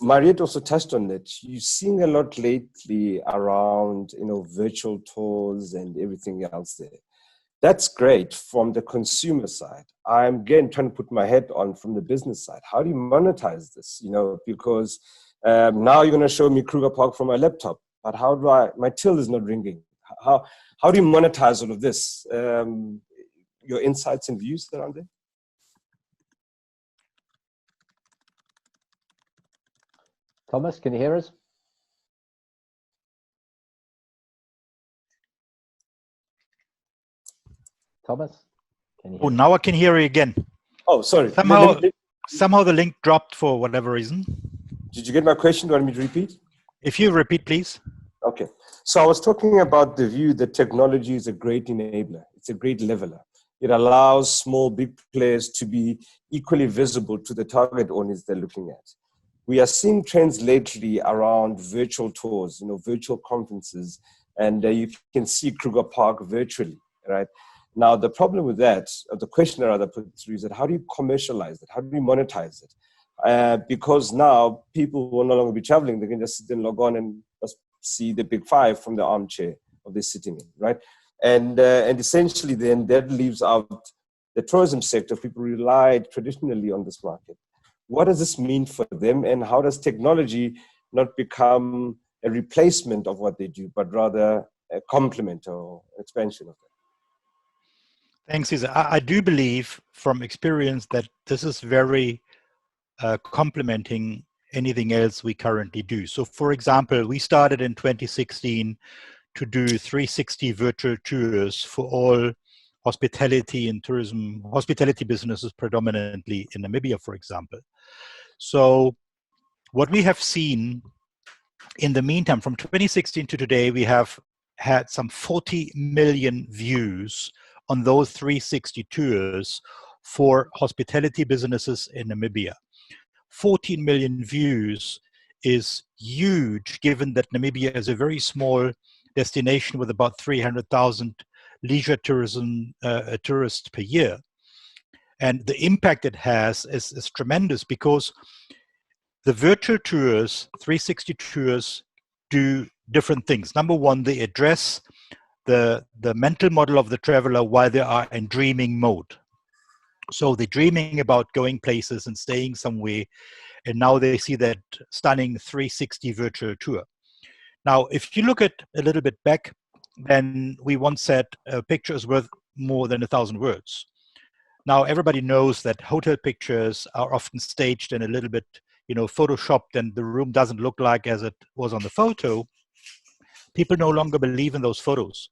Mariette also touched on it. You're seeing a lot lately around, you know, virtual tours and everything else there. That's great from the consumer side. I'm again trying to put my head on from the business side. How do you monetize this? You know, because now you're going to show me Kruger Park from my laptop, but how do my till is not ringing. How do you monetize all of this? Your insights and views around it? Thomas, can you hear us? Thomas, can you hear Oh, now I can hear you again. Oh, sorry. Somehow the link dropped for whatever reason. Did you get my question? Do you want me to repeat? If you repeat, please. Okay. So I was talking about the view that technology is a great enabler. It's a great leveler. It allows small, big players to be equally visible to the target audience they're looking at. We are seeing trends lately around virtual tours, you know, virtual conferences, and you can see Kruger Park virtually, right? Now, the problem with that, or the question I rather put through, is that how do you commercialize it? How do you monetize it? Because now people will no longer be traveling. They can just sit and log on and just see the big five from the armchair of they're sitting in, right? And essentially then that leaves out the tourism sector. People relied traditionally on this market. What does this mean for them, and how does technology not become a replacement of what they do, but rather a complement or expansion of that? Thanks, Seeza. I do believe from experience that this is very complementing anything else we currently do. So for example, we started in 2016 to do 360 virtual tours for all hospitality and tourism, hospitality businesses predominantly in Namibia, for example. So what we have seen in the meantime, from 2016 to today, we have had some 40 million views on those 360 tours for hospitality businesses in Namibia. 14 million views is huge, given that Namibia is a very small destination with about 300,000 leisure tourism tourists per year. And the impact it has is tremendous, because the virtual tours, 360 tours, do different things. Number one, they address the mental model of the traveler while they are in dreaming mode. So they're dreaming about going places and staying somewhere, and now they see that stunning 360 virtual tour. Now, if you look at a little bit back, then we once said a picture is worth more than 1,000 words. Now, everybody knows that hotel pictures are often staged and a little bit, photoshopped, and the room doesn't look like as it was on the photo. People no longer believe in those photos.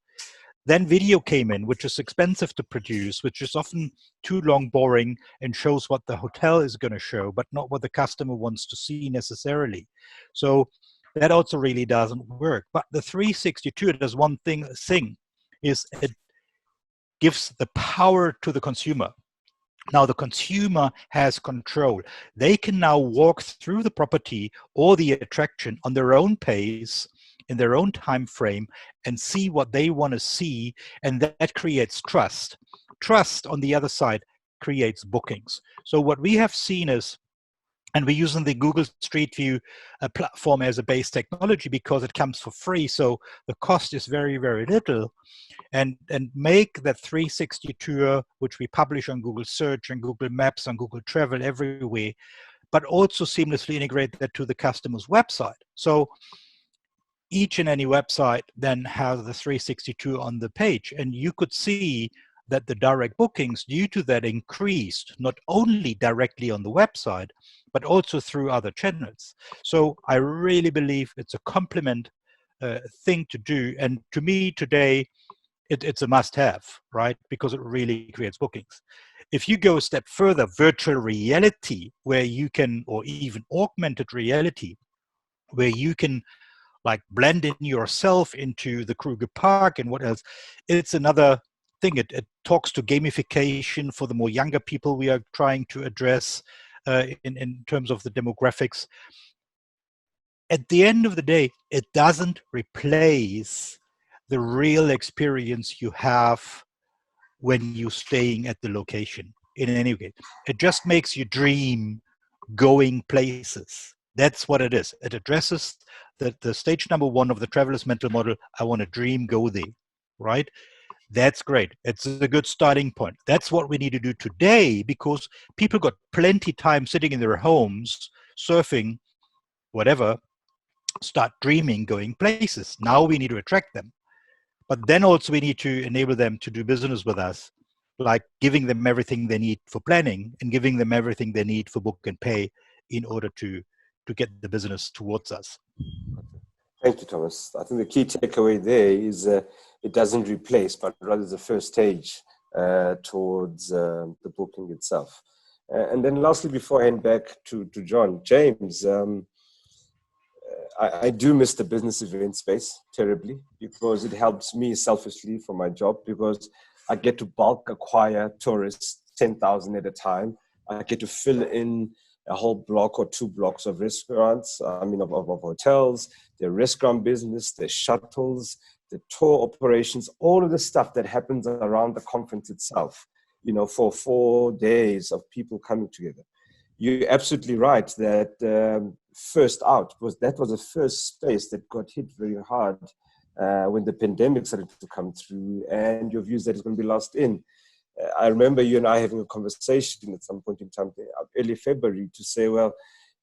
Then video came in, which is expensive to produce, which is often too long, boring, and shows what the hotel is going to show, but not what the customer wants to see necessarily. So that also really doesn't work. But the 362 does one thing, is it gives the power to the consumer. Now the consumer has control. They can now walk through the property or the attraction on their own pace, in their own time frame, and see what they want to see, and that creates trust. Trust, on the other side, creates bookings. So what we have seen is, and we're using the Google Street View platform as a base technology because it comes for free, so the cost is very, very little, and make that 360 tour, which we publish on Google Search and Google Maps and Google Travel everywhere, but also seamlessly integrate that to the customer's website. So each and any website then has the 362 on the page, and you could see that the direct bookings due to that increased not only directly on the website, but also through other channels. So I really believe it's a complement thing to do. And to me today, it's a must-have, right? Because it really creates bookings. If you go a step further, virtual reality, where you can, or even augmented reality, where you can like blend in yourself into the Kruger Park and what else, it's another thing. It talks to gamification for the more younger people we are trying to address in terms of the demographics. At the end of the day, it doesn't replace the real experience you have when you're staying at the location in any way. It just makes you dream going places. That's what it is. It addresses the stage number one of the traveler's mental model. I want to dream, go there, right? That's great. It's a good starting point. That's what we need to do today, because people got plenty time sitting in their homes, surfing, whatever, start dreaming, going places. Now we need to attract them. But then also we need to enable them to do business with us, like giving them everything they need for planning and giving them everything they need for book and pay in order to get the business towards us. Thank you, Thomas. I think the key takeaway there is it doesn't replace, but rather the first stage towards the booking itself. And then lastly, before I hand back to John, James, I do miss the business event space terribly, because it helps me selfishly for my job, because I get to bulk acquire tourists, 10,000 at a time. I get to fill in a whole block or 2 blocks of restaurants, of hotels, the restaurant business, the shuttles, the tour operations, all of the stuff that happens around the conference itself, for 4 days of people coming together. You're absolutely right that first out, that was the first space that got hit very hard when the pandemic started to come through, and your views that it's going to be lost in. I remember you and I having a conversation at some point in time, early February, to say, well,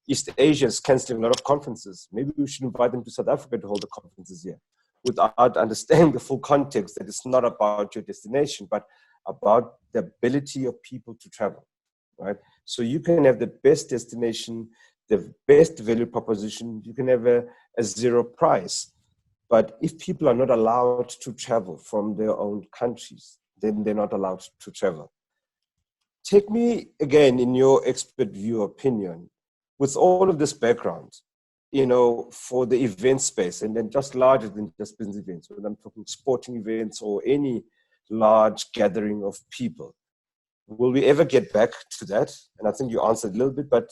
East Asia is cancelling a lot of conferences. Maybe we should invite them to South Africa to hold the conferences here, without understanding the full context that it's not about your destination, but about the ability of people to travel, right? So you can have the best destination, the best value proposition, you can have a zero price. But if people are not allowed to travel from their own countries, then they're not allowed to travel. Take me again, in your expert view opinion, with all of this background, for the event space, and then just larger than just business events, when I'm talking sporting events or any large gathering of people, will we ever get back to that? And I think you answered a little bit, but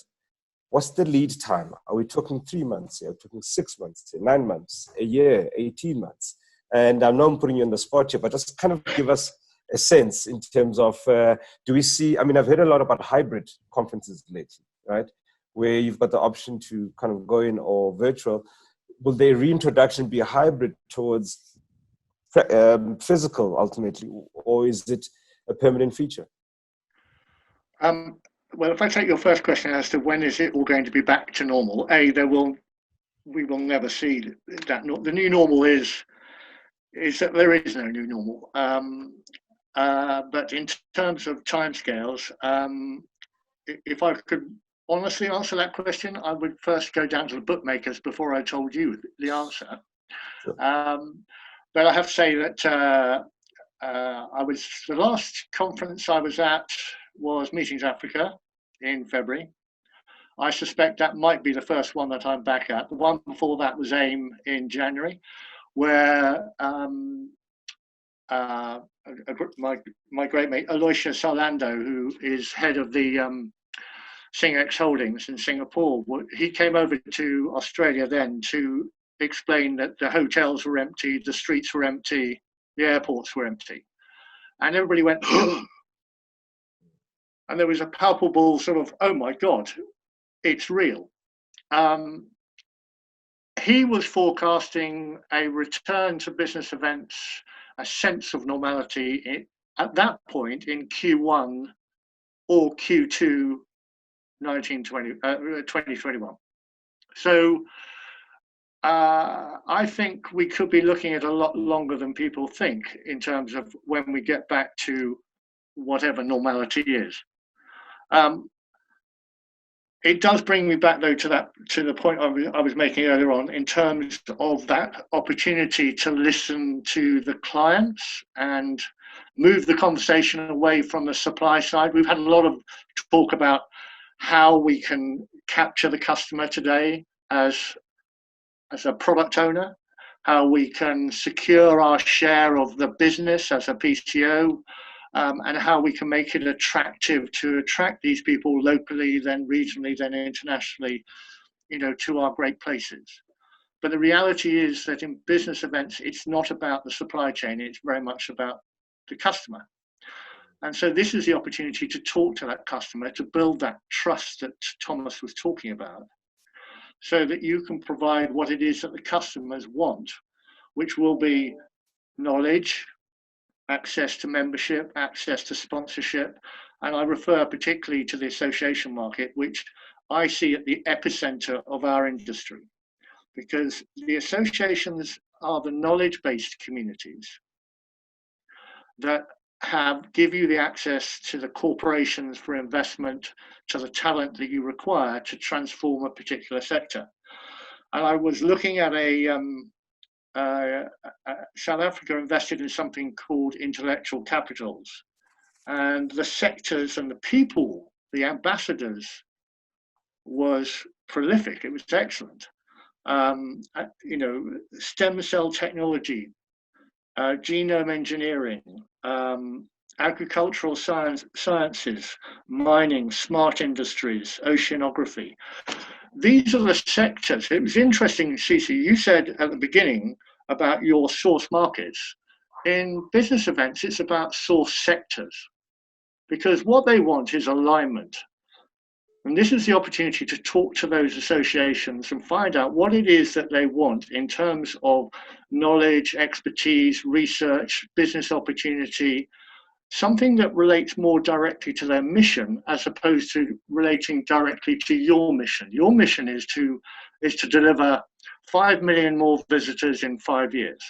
what's the lead time? Are we talking 3 months? Are we talking 6 months, 9 months, a year, 18 months? And I know I'm putting you on the spot here, but just kind of give us a sense in terms of, do we see, I mean, I've heard a lot about hybrid conferences lately, right? Where you've got the option to kind of go in or virtual. Will their reintroduction be a hybrid towards physical ultimately, or is it a permanent feature? Well, if I take your first question as to when is it all going to be back to normal, we will never see that. The new normal is that there is no new normal. But in terms of timescales, if I could honestly answer that question, I would first go down to the bookmakers before I told you the answer. Sure. But I have to say that the last conference I was at was Meetings Africa in February. I suspect that might be the first one that I'm back at. The one before that was AIM in January, where my great mate Aloysia Salando, who is head of the SingX Holdings in Singapore, he came over to Australia then to explain that the hotels were empty, the streets were empty, the airports were empty, and everybody went and there was a palpable sort of, oh my God, it's real. He was forecasting a return to business events, a sense of normality at that point in Q1 or Q2 2021. So I think we could be looking at a lot longer than people think in terms of when we get back to whatever normality is. It does bring me back though to the point I was making earlier on in terms of that opportunity to listen to the clients and move the conversation away from the supply side. We've had a lot of talk about how we can capture the customer today as a product owner, how we can secure our share of the business as a PCO, and how we can make it attractive to attract these people locally, then regionally, then internationally, to our great places. But the reality is that in business events, it's not about the supply chain, it's very much about the customer. And so this is the opportunity to talk to that customer, to build that trust that Thomas was talking about, so that you can provide what it is that the customers want, which will be knowledge, access to membership, access to sponsorship. And I refer particularly to the association market, which I see at the epicenter of our industry, because the associations are the knowledge-based communities that give you the access to the corporations for investment, to the talent that you require to transform a particular sector. And I was looking at South Africa invested in something called intellectual capitals, and the sectors and the people, the ambassadors, was prolific. It was excellent. Stem cell technology, genome engineering, agricultural sciences, mining, smart industries, oceanography. These are the sectors. It was interesting, Sisa, you said at the beginning about your source markets. In business events, it's about source sectors, because what they want is alignment. And this is the opportunity to talk to those associations and find out what it is that they want in terms of knowledge, expertise, research, business opportunity, something that relates more directly to their mission as opposed to relating directly to your mission. Your mission is to deliver 5 million more visitors in 5 years.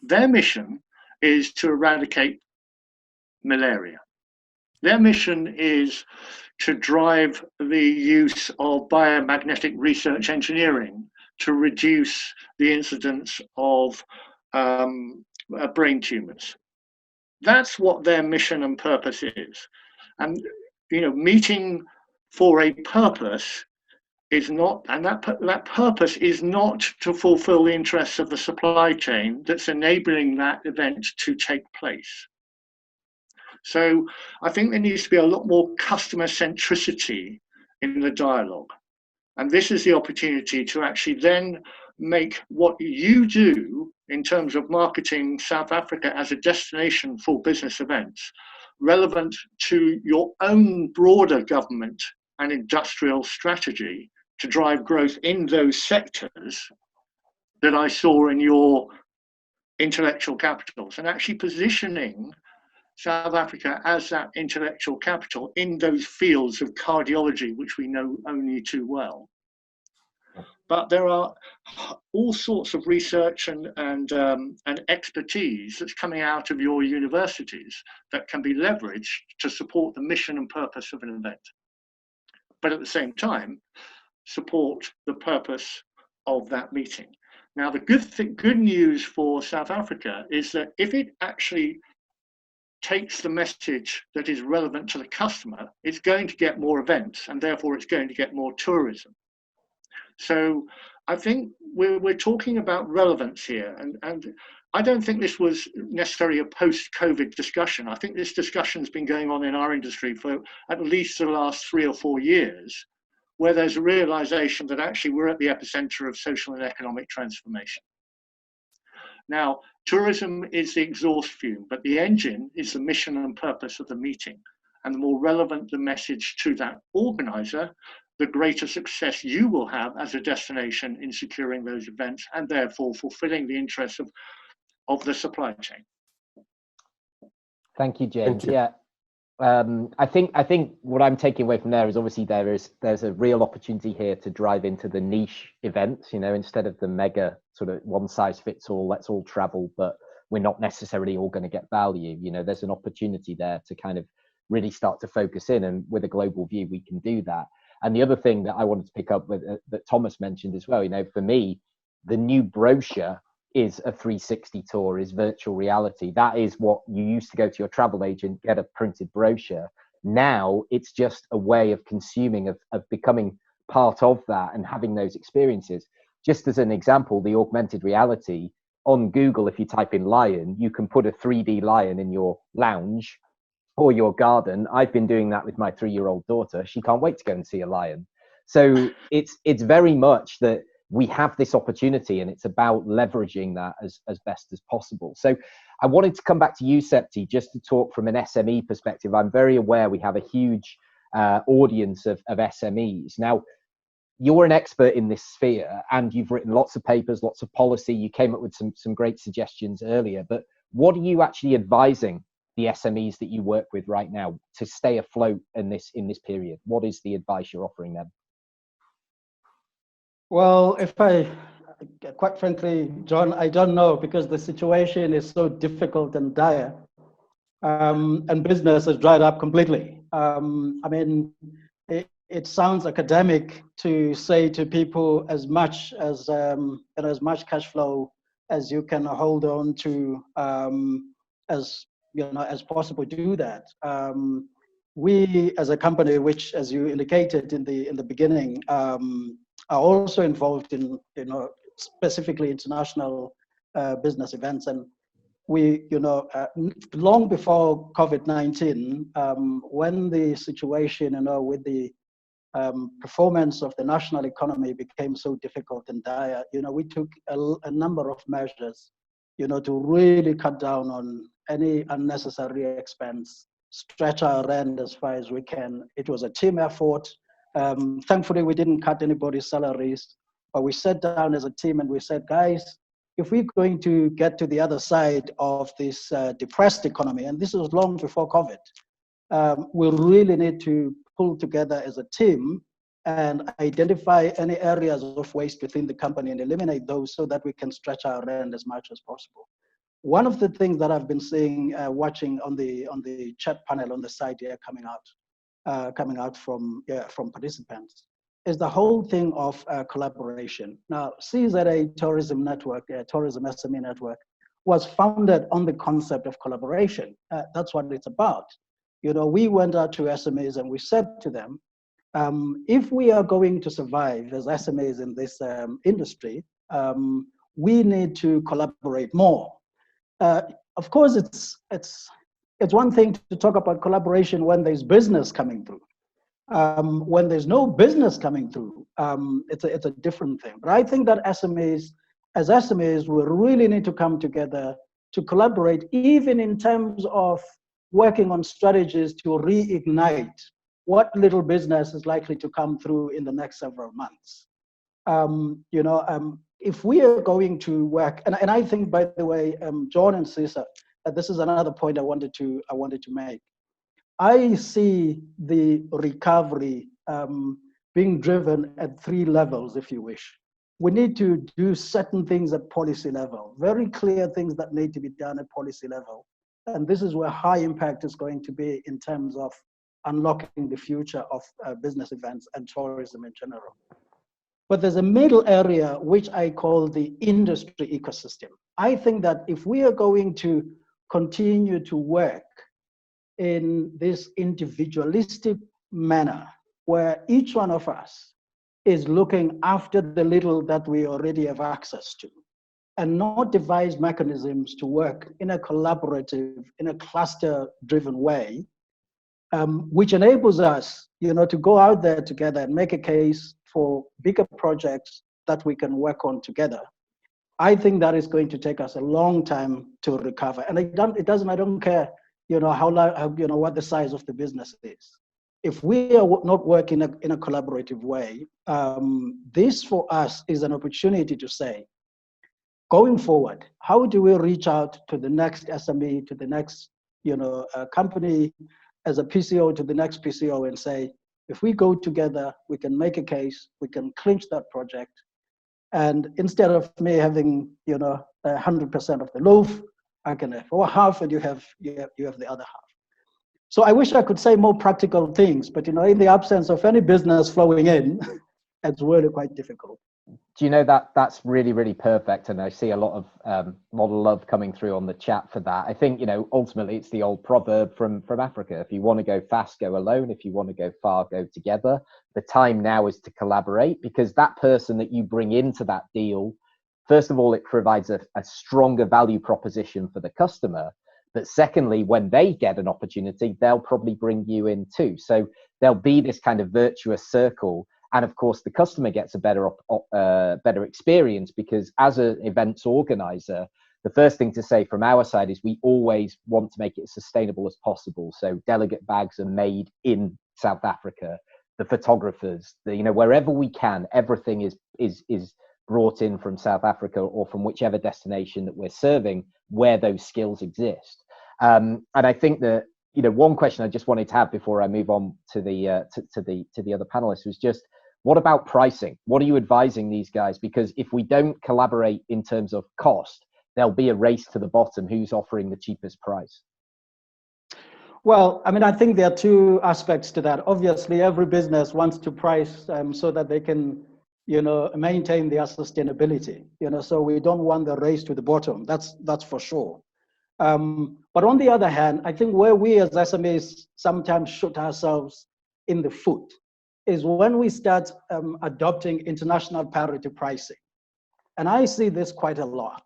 Their mission is to eradicate malaria. Their mission is to drive the use of biomagnetic research engineering to reduce the incidence of brain tumors. That's what their mission and purpose is. And, meeting for a purpose is not, and that purpose is not to fulfill the interests of the supply chain that's enabling that event to take place. So I think there needs to be a lot more customer centricity in the dialogue. And this is the opportunity to actually then make what you do in terms of marketing South Africa as a destination for business events relevant to your own broader government and industrial strategy to drive growth in those sectors that I saw in your intellectual capitals, and actually positioning South Africa as that intellectual capital in those fields of cardiology, which we know only too well. But there are all sorts of research and expertise that's coming out of your universities that can be leveraged to support the mission and purpose of an event. But at the same time, support the purpose of that meeting. Now, the good news for South Africa is that if it actually takes the message that is relevant to the customer, it's going to get more events, and therefore it's going to get more tourism. So I think we're talking about relevance here, and I don't think this was necessarily a post-COVID discussion. I think this discussion's been going on in our industry for at least the last 3 or 4 years, where there's a realization that actually we're at the epicenter of social and economic transformation. Now, tourism is the exhaust fume, but the engine is the mission and purpose of the meeting. And the more relevant the message to that organizer, the greater success you will have as a destination in securing those events and therefore fulfilling the interests of the supply chain. Thank you, James. Thank you. Yeah. I think what I'm taking away from there is obviously there's a real opportunity here to drive into the niche events, you know, instead of the mega sort of one size fits all, let's all travel, but we're not necessarily all going to get value. You know, there's an opportunity there to kind of really start to focus in, and with a global view, we can do that. And the other thing that I wanted to pick up with that Thomas mentioned as well, you know, for me, the new brochure is a 360 tour, is virtual reality. That is what you used to go to your travel agent, get a printed brochure. Now it's just a way of consuming, of becoming part of that and having those experiences. Just as an example, the augmented reality on Google, if you type in lion, you can put a 3D lion in your lounge or your garden. I've been doing that with my 3-year-old daughter. She can't wait to go and see a lion. So it's very much that we have this opportunity, and it's about leveraging that as best as possible. So I wanted to come back to you, Septi, just to talk from an SME perspective. I'm very aware we have a huge audience of SMEs. Now, you're an expert in this sphere, and you've written lots of papers, lots of policy. You came up with some great suggestions earlier, but what are you actually advising the SMEs that you work with right now to stay afloat in this period? What is the advice you're offering them? Well, quite frankly, John, I don't know, because the situation is so difficult and dire, and business has dried up completely. I mean, it sounds academic to say to people as much as as much cash flow as you can hold on to, as possible, do that. We, as a company, which, as you indicated in the beginning, are also involved in, specifically international business events. And we, long before COVID-19, when the situation, with the performance of the national economy became so difficult and dire, we took a number of measures, to really cut down on any unnecessary expense, stretch our rent as far as we can. It was a team effort. Thankfully, we didn't cut anybody's salaries, but we sat down as a team and we said, guys, if we're going to get to the other side of this depressed economy, and this was long before COVID, we really need to pull together as a team and identify any areas of waste within the company and eliminate those so that we can stretch our rent as much as possible. One of the things that I've been seeing, watching on the chat panel on the side here coming out from participants, is the whole thing of collaboration. Now, CZA Tourism Network, Tourism SME Network, was founded on the concept of collaboration. That's what it's about. We went out to SMEs and we said to them, if we are going to survive as SMEs in this industry, we need to collaborate more. Of course, it's it's one thing to talk about collaboration when there's business coming through. When there's no business coming through, it's a different thing. But I think that as SMEs, we really need to come together to collaborate, even in terms of working on strategies to reignite what little business is likely to come through in the next several months. If we are going to work, and I think, by the way, Jon and Sisa, this is another point I wanted to make. I see the recovery being driven at 3 levels, if you wish. We need to do certain things at policy level, very clear things that need to be done at policy level. And this is where high impact is going to be in terms of unlocking the future of business events and tourism in general. But there's a middle area, which I call the industry ecosystem. I think that if we are going to continue to work in this individualistic manner, where each one of us is looking after the little that we already have access to, and not devise mechanisms to work in a collaborative, in a cluster-driven way, which enables us, to go out there together and make a case for bigger projects that we can work on together. I think that is going to take us a long time to recover. And I don't care, what the size of the business is. If we are not working in a collaborative way, this for us is an opportunity to say, going forward, how do we reach out to the next SME, to the next, company, as a PCO to the next PCO, and say, if we go together, we can make a case, we can clinch that project. And instead of me having, 100% of the loaf, I can have half, and you have the other half. So I wish I could say more practical things, but in the absence of any business flowing in, it's really quite difficult. Do you know that's really, really perfect, and I see a lot of love coming through on the chat for that. I think ultimately it's the old proverb from Africa: if you want to go fast, go alone. If you want to go far, go together. The time now is to collaborate, because that person that you bring into that deal, first of all, it provides a stronger value proposition for the customer. But secondly, when they get an opportunity, they'll probably bring you in too. So there'll be this kind of virtuous circle. And of course, the customer gets a better experience, because as an events organizer, the first thing to say from our side is we always want to make it as sustainable as possible. So delegate bags are made in South Africa. The photographers, wherever we can, everything is brought in from South Africa or from whichever destination that we're serving, where those skills exist. And I think that one question I just wanted to have before I move on to the other panelists was just, what about pricing? What are you advising these guys? Because if we don't collaborate in terms of cost, there'll be a race to the bottom. Who's offering the cheapest price? Well, I think there are 2 aspects to that. Obviously, every business wants to price so that they can, maintain their sustainability. So we don't want the race to the bottom. That's for sure. But on the other hand, I think where we as SMEs sometimes shoot ourselves in the foot is when we start adopting international parity pricing. And I see this quite a lot.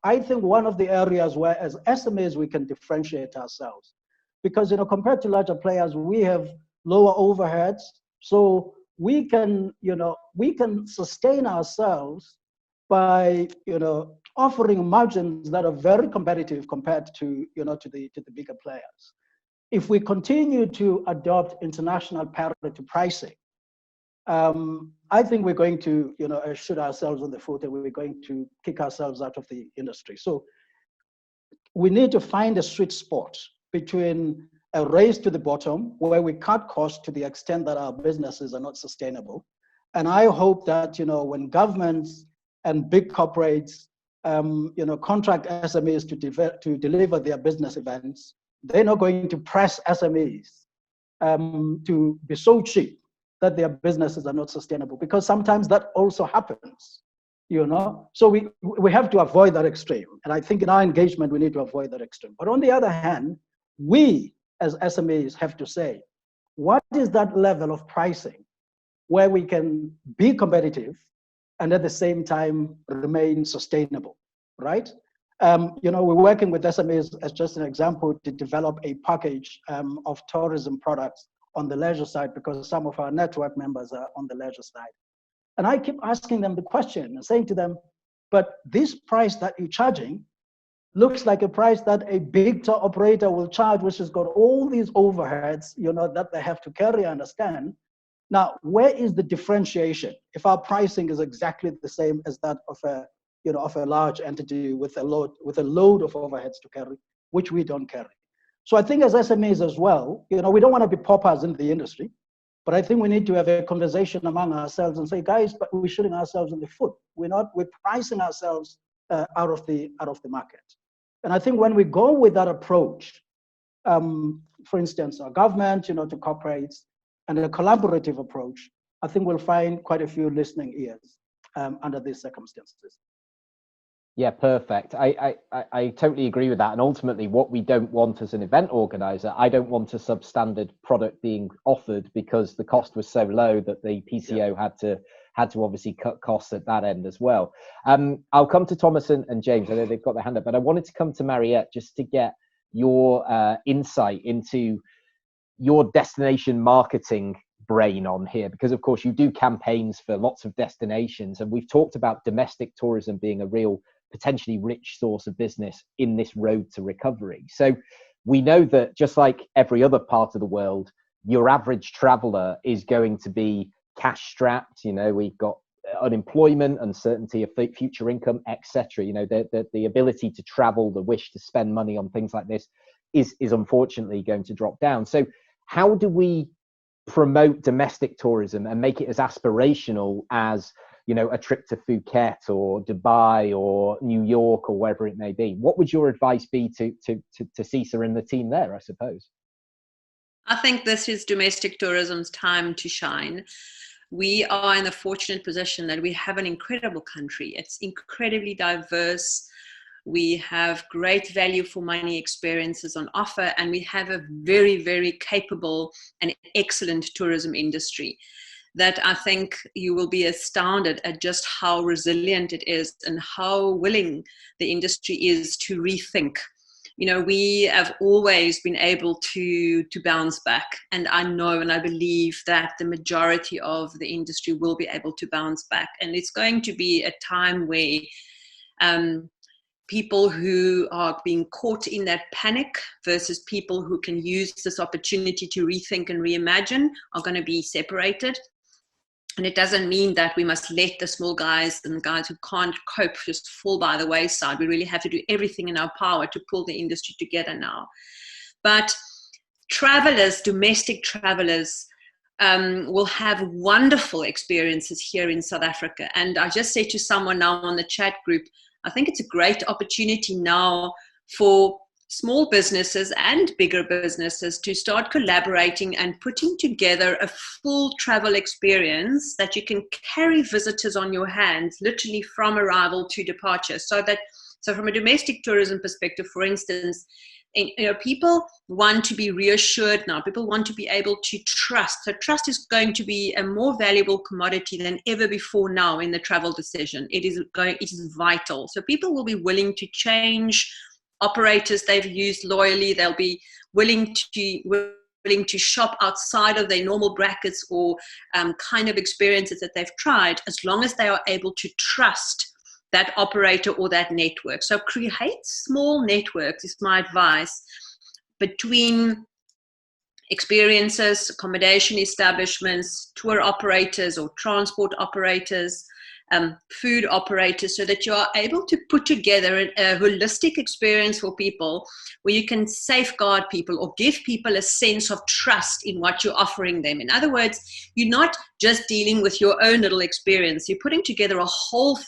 I think one of the areas where as SMEs we can differentiate ourselves, because compared to larger players, we have lower overheads, so we can sustain ourselves by offering margins that are very competitive compared to the bigger players. If we continue to adopt international parity pricing, I think we're going to shoot ourselves in the foot, and we're going to kick ourselves out of the industry. So we need to find a sweet spot between a race to the bottom, where we cut costs to the extent that our businesses are not sustainable. And I hope that when governments and big corporates contract SMEs to deliver their business events, they're not going to press SMEs to be so cheap that their businesses are not sustainable, because sometimes that also happens, So we have to avoid that extreme. And I think in our engagement, we need to avoid that extreme. But on the other hand, we as SMEs have to say, what is that level of pricing where we can be competitive and at the same time remain sustainable, right? We're working with SMEs as just an example to develop a package of tourism products on the leisure side, because some of our network members are on the leisure side. And I keep asking them the question and saying to them, but this price that you're charging looks like a price that a big tour operator will charge, which has got all these overheads, that they have to carry, understand. Now, where is the differentiation if our pricing is exactly the same as that of a large entity with a load of overheads to carry, which we don't carry? So I think as SMEs as well, we don't want to be paupers in the industry, but I think we need to have a conversation among ourselves and say, guys, but we're shooting ourselves in the foot. We're pricing ourselves out of the market. And I think when we go with that approach, for instance, our government, to corporates, and a collaborative approach, I think we'll find quite a few listening ears under these circumstances. Yeah, perfect. I totally agree with that. And ultimately, what we don't want as an event organizer, I don't want a substandard product being offered because the cost was so low that the PCO had to obviously cut costs at that end as well. I'll come to Thomas and James. I know they've got their hand up, but I wanted to come to Mariette just to get your insight into your destination marketing brain on here, because of course you do campaigns for lots of destinations, and we've talked about domestic tourism being a real potentially rich source of business in this road to recovery. So we know that just like every other part of the world, your average traveler is going to be cash strapped. We've got unemployment, uncertainty of future income, etc. The ability to travel, the wish to spend money on things like this is unfortunately going to drop down. So how do we promote domestic tourism and make it as aspirational as, a trip to Phuket or Dubai or New York or wherever it may be? What would your advice be to Sisa and the team there, I suppose? I think this is domestic tourism's time to shine. We are in the fortunate position that we have an incredible country. It's incredibly diverse. We have great value for money experiences on offer, and we have a very, very capable and excellent tourism industry that I think you will be astounded at just how resilient it is and how willing the industry is to rethink. We have always been able to bounce back, and I know and I believe that the majority of the industry will be able to bounce back. And it's going to be a time where people who are being caught in that panic versus people who can use this opportunity to rethink and reimagine are going to be separated. And it doesn't mean that we must let the small guys and the guys who can't cope just fall by the wayside. We really have to do everything in our power to pull the industry together now. But travelers, domestic travelers, will have wonderful experiences here in South Africa. And I just said to someone now on the chat group, I think it's a great opportunity now for small businesses and bigger businesses to start collaborating and putting together a full travel experience that you can carry visitors on your hands, literally from arrival to departure. So from a domestic tourism perspective, for instance, people want to be reassured now. People want to be able to trust. So trust is going to be a more valuable commodity than ever before now in the travel decision. It is vital. So people will be willing to change operators they've used loyally. They'll be willing to shop outside of their normal brackets or kind of experiences that they've tried, as long as they are able to trust that operator or that network. So create small networks is my advice, between experiences, accommodation establishments, tour operators or transport operators, food operators, so that you are able to put together a holistic experience for people where you can safeguard people or give people a sense of trust in what you're offering them. In other words, you're not just dealing with your own little experience. You're putting together a whole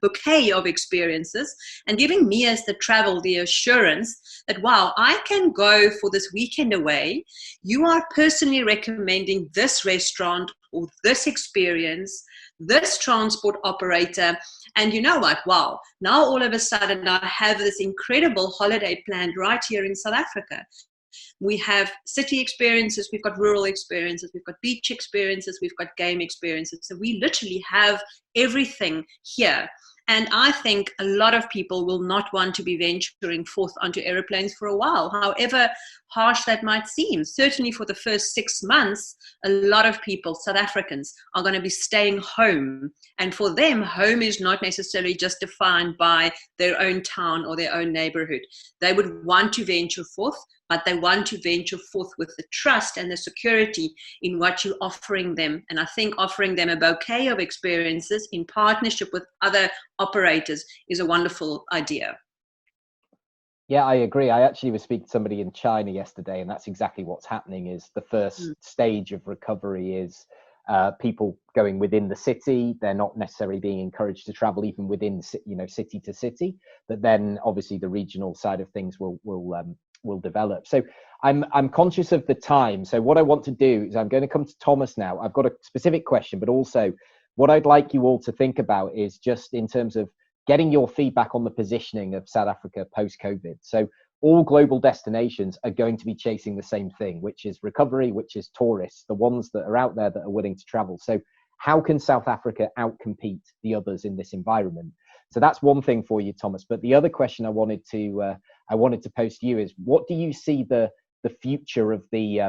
bouquet of experiences and giving me as the travel the assurance that, wow, I can go for this weekend away. You are personally recommending this restaurant or this experience, this transport operator, and you know what? Wow, now all of a sudden I have this incredible holiday planned right here in South Africa. We have city experiences, we've got rural experiences, we've got beach experiences, we've got game experiences. So we literally have everything here. And I think a lot of people will not want to be venturing forth onto aeroplanes for a while, however harsh that might seem. Certainly for the first 6 months, a lot of people, South Africans, are going to be staying home. And for them, home is not necessarily just defined by their own town or their own neighborhood. They would want to venture forth, but they want to venture forth with the trust and the security in what you're offering them. And I think offering them a bouquet of experiences in partnership with other operators is a wonderful idea. Yeah, I agree. I actually was speaking to somebody in China yesterday, and that's exactly what's happening. Is the first stage of recovery is people going within the city. They're not necessarily being encouraged to travel even within, city to city. But then obviously the regional side of things will develop. So I'm conscious of the time. So what I want to do is I'm going to come to Thomas now. I've got a specific question, but also what I'd like you all to think about is just in terms of getting your feedback on the positioning of South Africa post-COVID. So all global destinations are going to be chasing the same thing, which is recovery, which is tourists, the ones that are out there that are willing to travel. So how can South Africa outcompete the others in this environment? So that's one thing for you, Thomas. But the other question I wanted to pose to you is, what do you see the future of the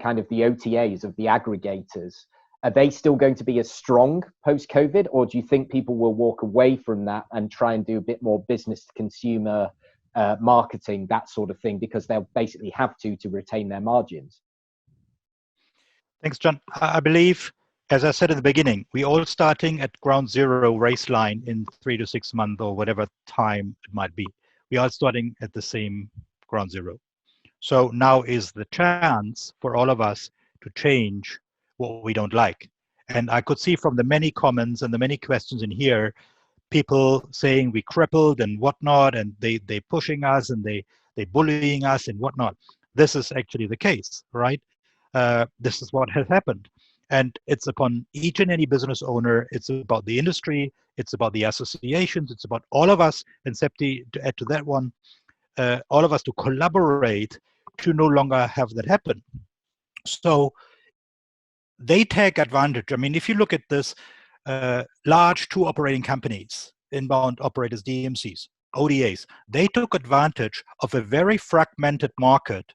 kind of the OTAs, of the aggregators? Are they still going to be as strong post-COVID, or do you think people will walk away from that and try and do a bit more business to consumer marketing, that sort of thing, because they'll basically have to retain their margins? Thanks, John. I believe, as I said at the beginning, we're all starting at ground zero race line in 3 to 6 months or whatever time it might be. We are starting at the same ground zero. So now is the chance for all of us to change what we don't like. And I could see from the many comments and the many questions in here, people saying we crippled and whatnot, and they pushing us and they bullying us and whatnot. This is actually the case, right? This is what has happened. And it's upon each and any business owner, it's about the industry, it's about the associations, it's about all of us, and Septi, to add to that one, all of us to collaborate to no longer have that happen. So they take advantage. I mean, if you look at this, large tour operating companies, inbound operators, DMCs, ODAs, they took advantage of a very fragmented market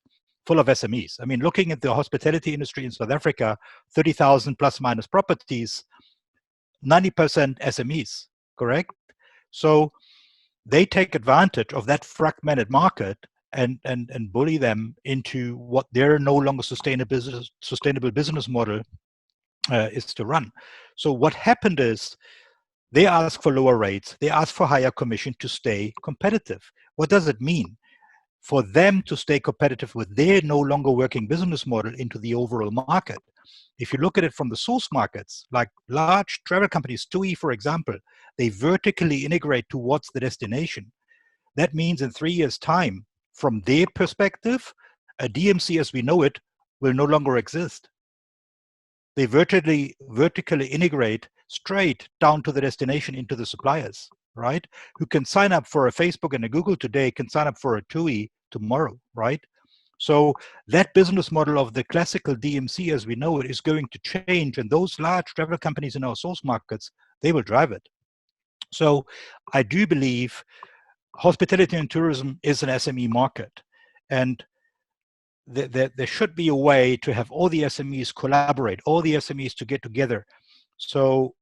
full of SMEs. I mean, looking at the hospitality industry in South Africa, 30,000 plus minus properties, 90% SMEs, correct? So they take advantage of that fragmented market and bully them into what their no longer sustainable business model is to run. So what happened is they ask for lower rates, they ask for higher commission to stay competitive. What does it mean? For them to stay competitive with their no longer working business model into the overall market. If you look at it from the source markets, like large travel companies, TUI, for example, they vertically integrate towards the destination. That means in 3 years' time, from their perspective, a DMC as we know it will no longer exist. They vertically integrate straight down to the destination into the suppliers, right? Who can sign up for a Facebook and a Google today can sign up for a TUI tomorrow, right? So that business model of the classical DMC as we know it is going to change, and those large travel companies in our source markets, they will drive it. So I do believe hospitality and tourism is an SME market, and there should be a way to have all the SMEs collaborate, all the SMEs to get together. So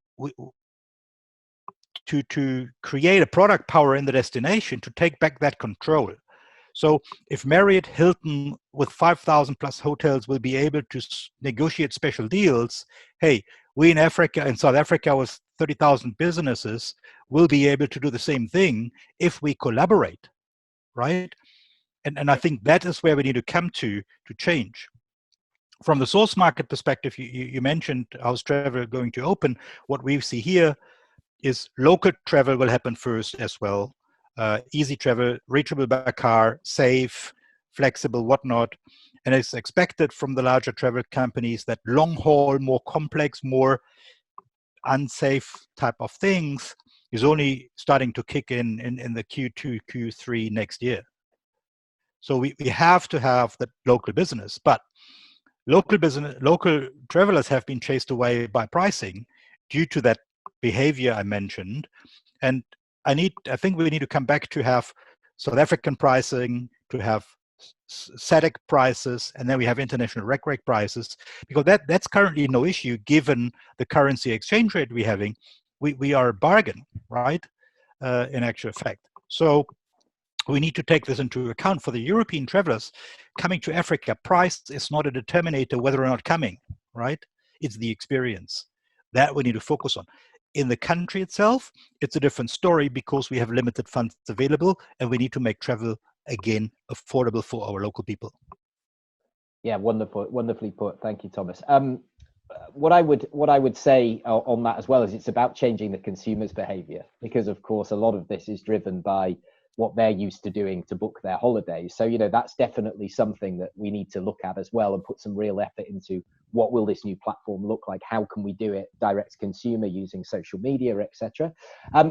to create a product power in the destination, to take back that control. So if Marriott, Hilton with 5,000 plus hotels will be able to negotiate special deals, hey, we in Africa, in South Africa with 30,000 businesses will be able to do the same thing if we collaborate, right? And I think that is where we need to come to change. From the source market perspective, you mentioned how's travel going to open. What we see here is local travel will happen first as well. Easy travel, reachable by car, safe, flexible, whatnot. And it's expected from the larger travel companies that long haul, more complex, more unsafe type of things is only starting to kick in the Q2, Q3 next year. So we have to have that local business, but local travelers have been chased away by pricing due to that behavior I mentioned. And I think we need to come back to have South African pricing, to have SADC prices, and then we have international rec prices, because that's currently no issue given the currency exchange rate we're having. We are a bargain, right, in actual fact. So we need to take this into account. For the European travelers coming to Africa, price is not a determinator whether or not coming, right? It's the experience that we need to focus on. In the country itself, it's a different story because we have limited funds available and we need to make travel again affordable for our local people. Yeah, wonderfully put. Thank you, Thomas. What I would say on that as well is it's about changing the consumer's behavior, because of course a lot of this is driven by what they're used to doing to book their holidays. So, you know, that's definitely something that we need to look at as well and put some real effort into. What will this new platform look like? How can we do it direct to consumer using social media, etc.?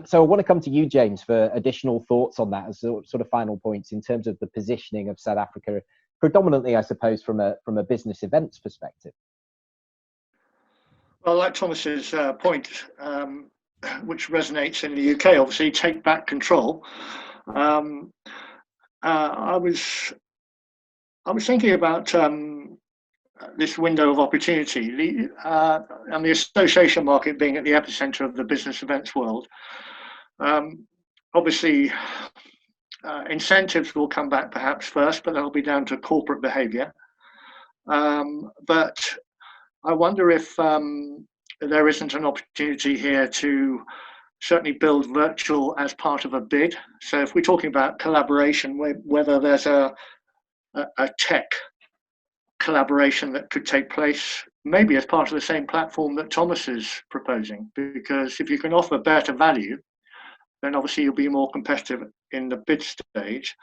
So I want to come to you, James, for additional thoughts on that as sort of final points in terms of the positioning of South Africa, predominantly, I suppose, from a business events perspective. Well, like Thomas's point, which resonates in the UK, obviously, take back control. I was thinking about this window of opportunity, and the association market being at the epicenter of the business events world. Obviously, incentives will come back perhaps first, but that'll be down to corporate behavior. But I wonder if there isn't an opportunity here to certainly build virtual as part of a bid. So if we're talking about collaboration, whether there's a tech collaboration that could take place, maybe as part of the same platform that Thomas is proposing, because if you can offer better value, then obviously you'll be more competitive in the bid stage.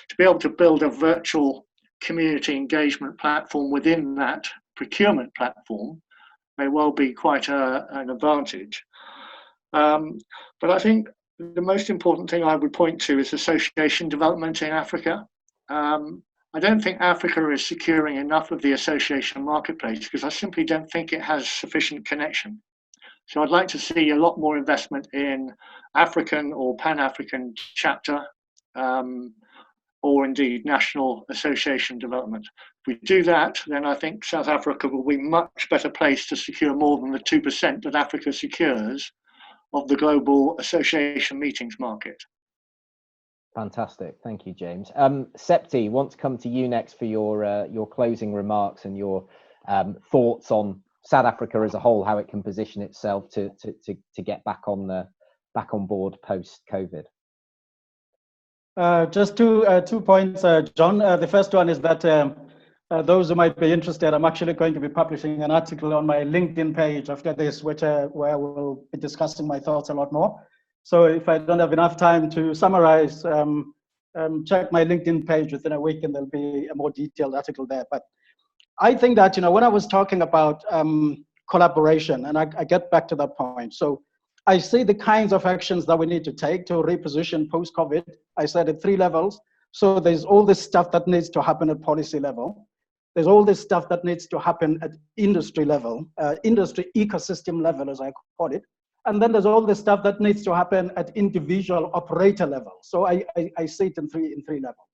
To be able to build a virtual community engagement platform within that procurement platform may well be quite an advantage. But I think the most important thing I would point to is association development in Africa. I don't think Africa is securing enough of the association marketplace because I simply don't think it has sufficient connection. So I'd like to see a lot more investment in African or Pan-African chapter, or indeed national association development. If we do that, then I think South Africa will be much better placed to secure more than the 2% that Africa secures of the global association meetings market. Fantastic, thank you, James. Septi, want to come to you next for your closing remarks and your thoughts on South Africa as a whole, how it can position itself to get back on board post-COVID. Just two points, John. The first one is that those who might be interested, I'm actually going to be publishing an article on my LinkedIn page after this, where I will be discussing my thoughts a lot more. So if I don't have enough time to summarize, check my LinkedIn page within a week and there'll be a more detailed article there. But I think that, when I was talking about collaboration, and I get back to that point. So I see the kinds of actions that we need to take to reposition post-COVID. I said at 3 levels. So there's all this stuff that needs to happen at policy level. There's all this stuff that needs to happen at industry level, industry ecosystem level, as I call it. And then there's all this stuff that needs to happen at individual operator level. So I see it in three levels.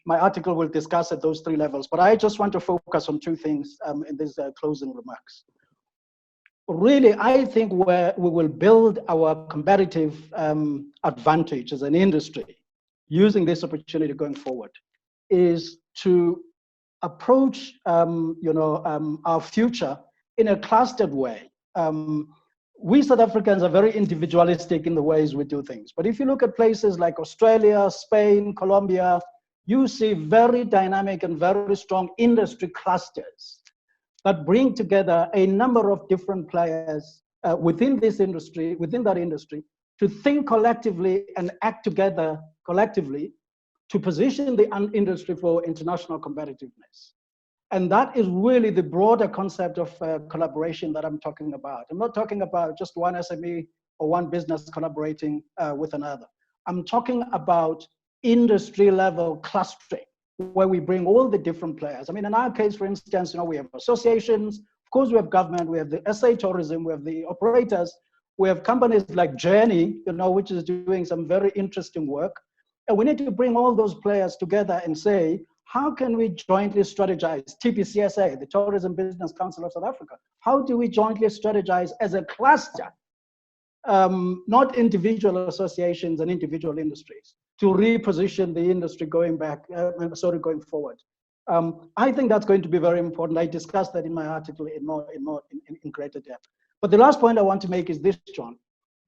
My article will discuss at those 3 levels, but I just want to focus on 2 things in these closing remarks. Really, I think where we will build our competitive advantage as an industry using this opportunity going forward is to approach our future in a clustered way. We South Africans are very individualistic in the ways we do things. But if you look at places like Australia, Spain, Colombia, you see very dynamic and very strong industry clusters that bring together a number of different players within that industry, to think collectively and act together collectively to position the industry for international competitiveness. And that is really the broader concept of collaboration that I'm talking about. I'm not talking about just one SME or one business collaborating with another. I'm talking about industry level clustering, where we bring all the different players. I mean, in our case, for instance, we have associations, of course we have government, we have the SA tourism, we have the operators, We have companies like Journey, which is doing some very interesting work. And we need to bring all those players together and say, how can we jointly strategize? TBCSA, the Tourism Business Council of South Africa. How do we jointly strategize as a cluster, not individual associations and individual industries, to reposition the industry going forward? I think that's going to be very important. I discussed that in my article in greater depth. But the last point I want to make is this, John.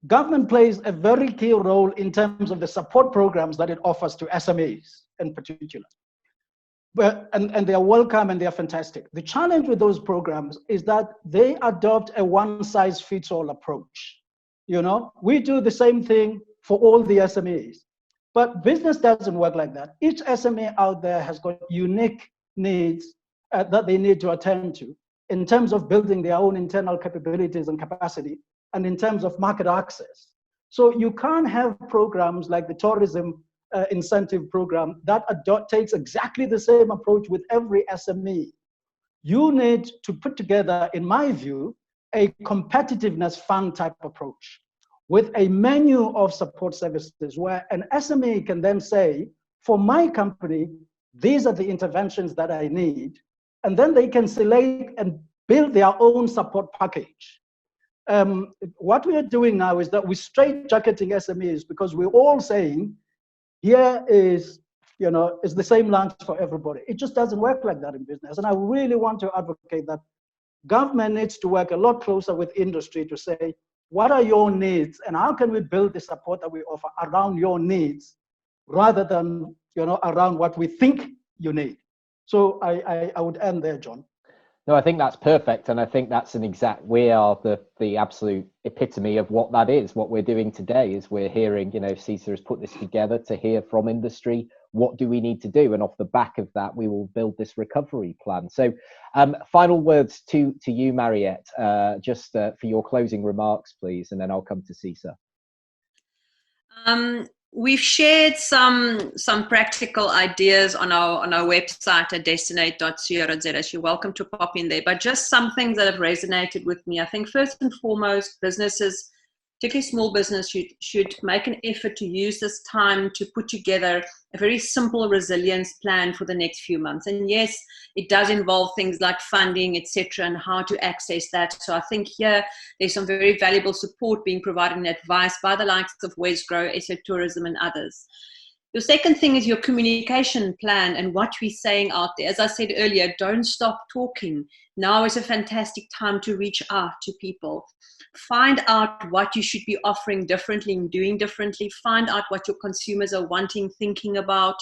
Government plays a very key role in terms of the support programs that it offers to SMEs in particular. And they are welcome and they are fantastic. The challenge with those programs is that they adopt a one-size-fits-all approach. We do the same thing for all the SMEs, but business doesn't work like that. Each SME out there has got unique needs that they need to attend to in terms of building their own internal capabilities and capacity, and in terms of market access. So you can't have programs like the tourism incentive program that takes exactly the same approach with every SME. You need to put together, in my view, a competitiveness fund type approach with a menu of support services where an SME can then say, for my company, these are the interventions that I need. And then they can select and build their own support package. What we are doing now is that we're straight-jacketing SMEs because we're all saying, here is, is the same lunch for everybody. It just doesn't work like that in business. And I really want to advocate that government needs to work a lot closer with industry to say, what are your needs and how can we build the support that we offer around your needs rather than, around what we think you need. So I would end there, John. No, I think that's perfect. And I think that's we are the absolute epitome of what that is. What we're doing today is we're hearing, Seeza has put this together to hear from industry. What do we need to do? And off the back of that, we will build this recovery plan. So final words to you, Mariette, just for your closing remarks, please. And then I'll come to Seeza. We've shared some practical ideas on our website at destinate.co.za. You're welcome to pop in there. But just some things that have resonated with me. I think first and foremost, businesses, particularly small business, should make an effort to use this time to put together a very simple resilience plan for the next few months. And yes, it does involve things like funding, etc., and how to access that. So I think here there's some very valuable support being provided and advice by the likes of Wesgrow, SA Tourism, and others. Your second thing is your communication plan and what we're saying out there. As I said earlier, don't stop talking. Now is a fantastic time to reach out to people. Find out what you should be offering differently and doing differently. Find out what your consumers are wanting, thinking about,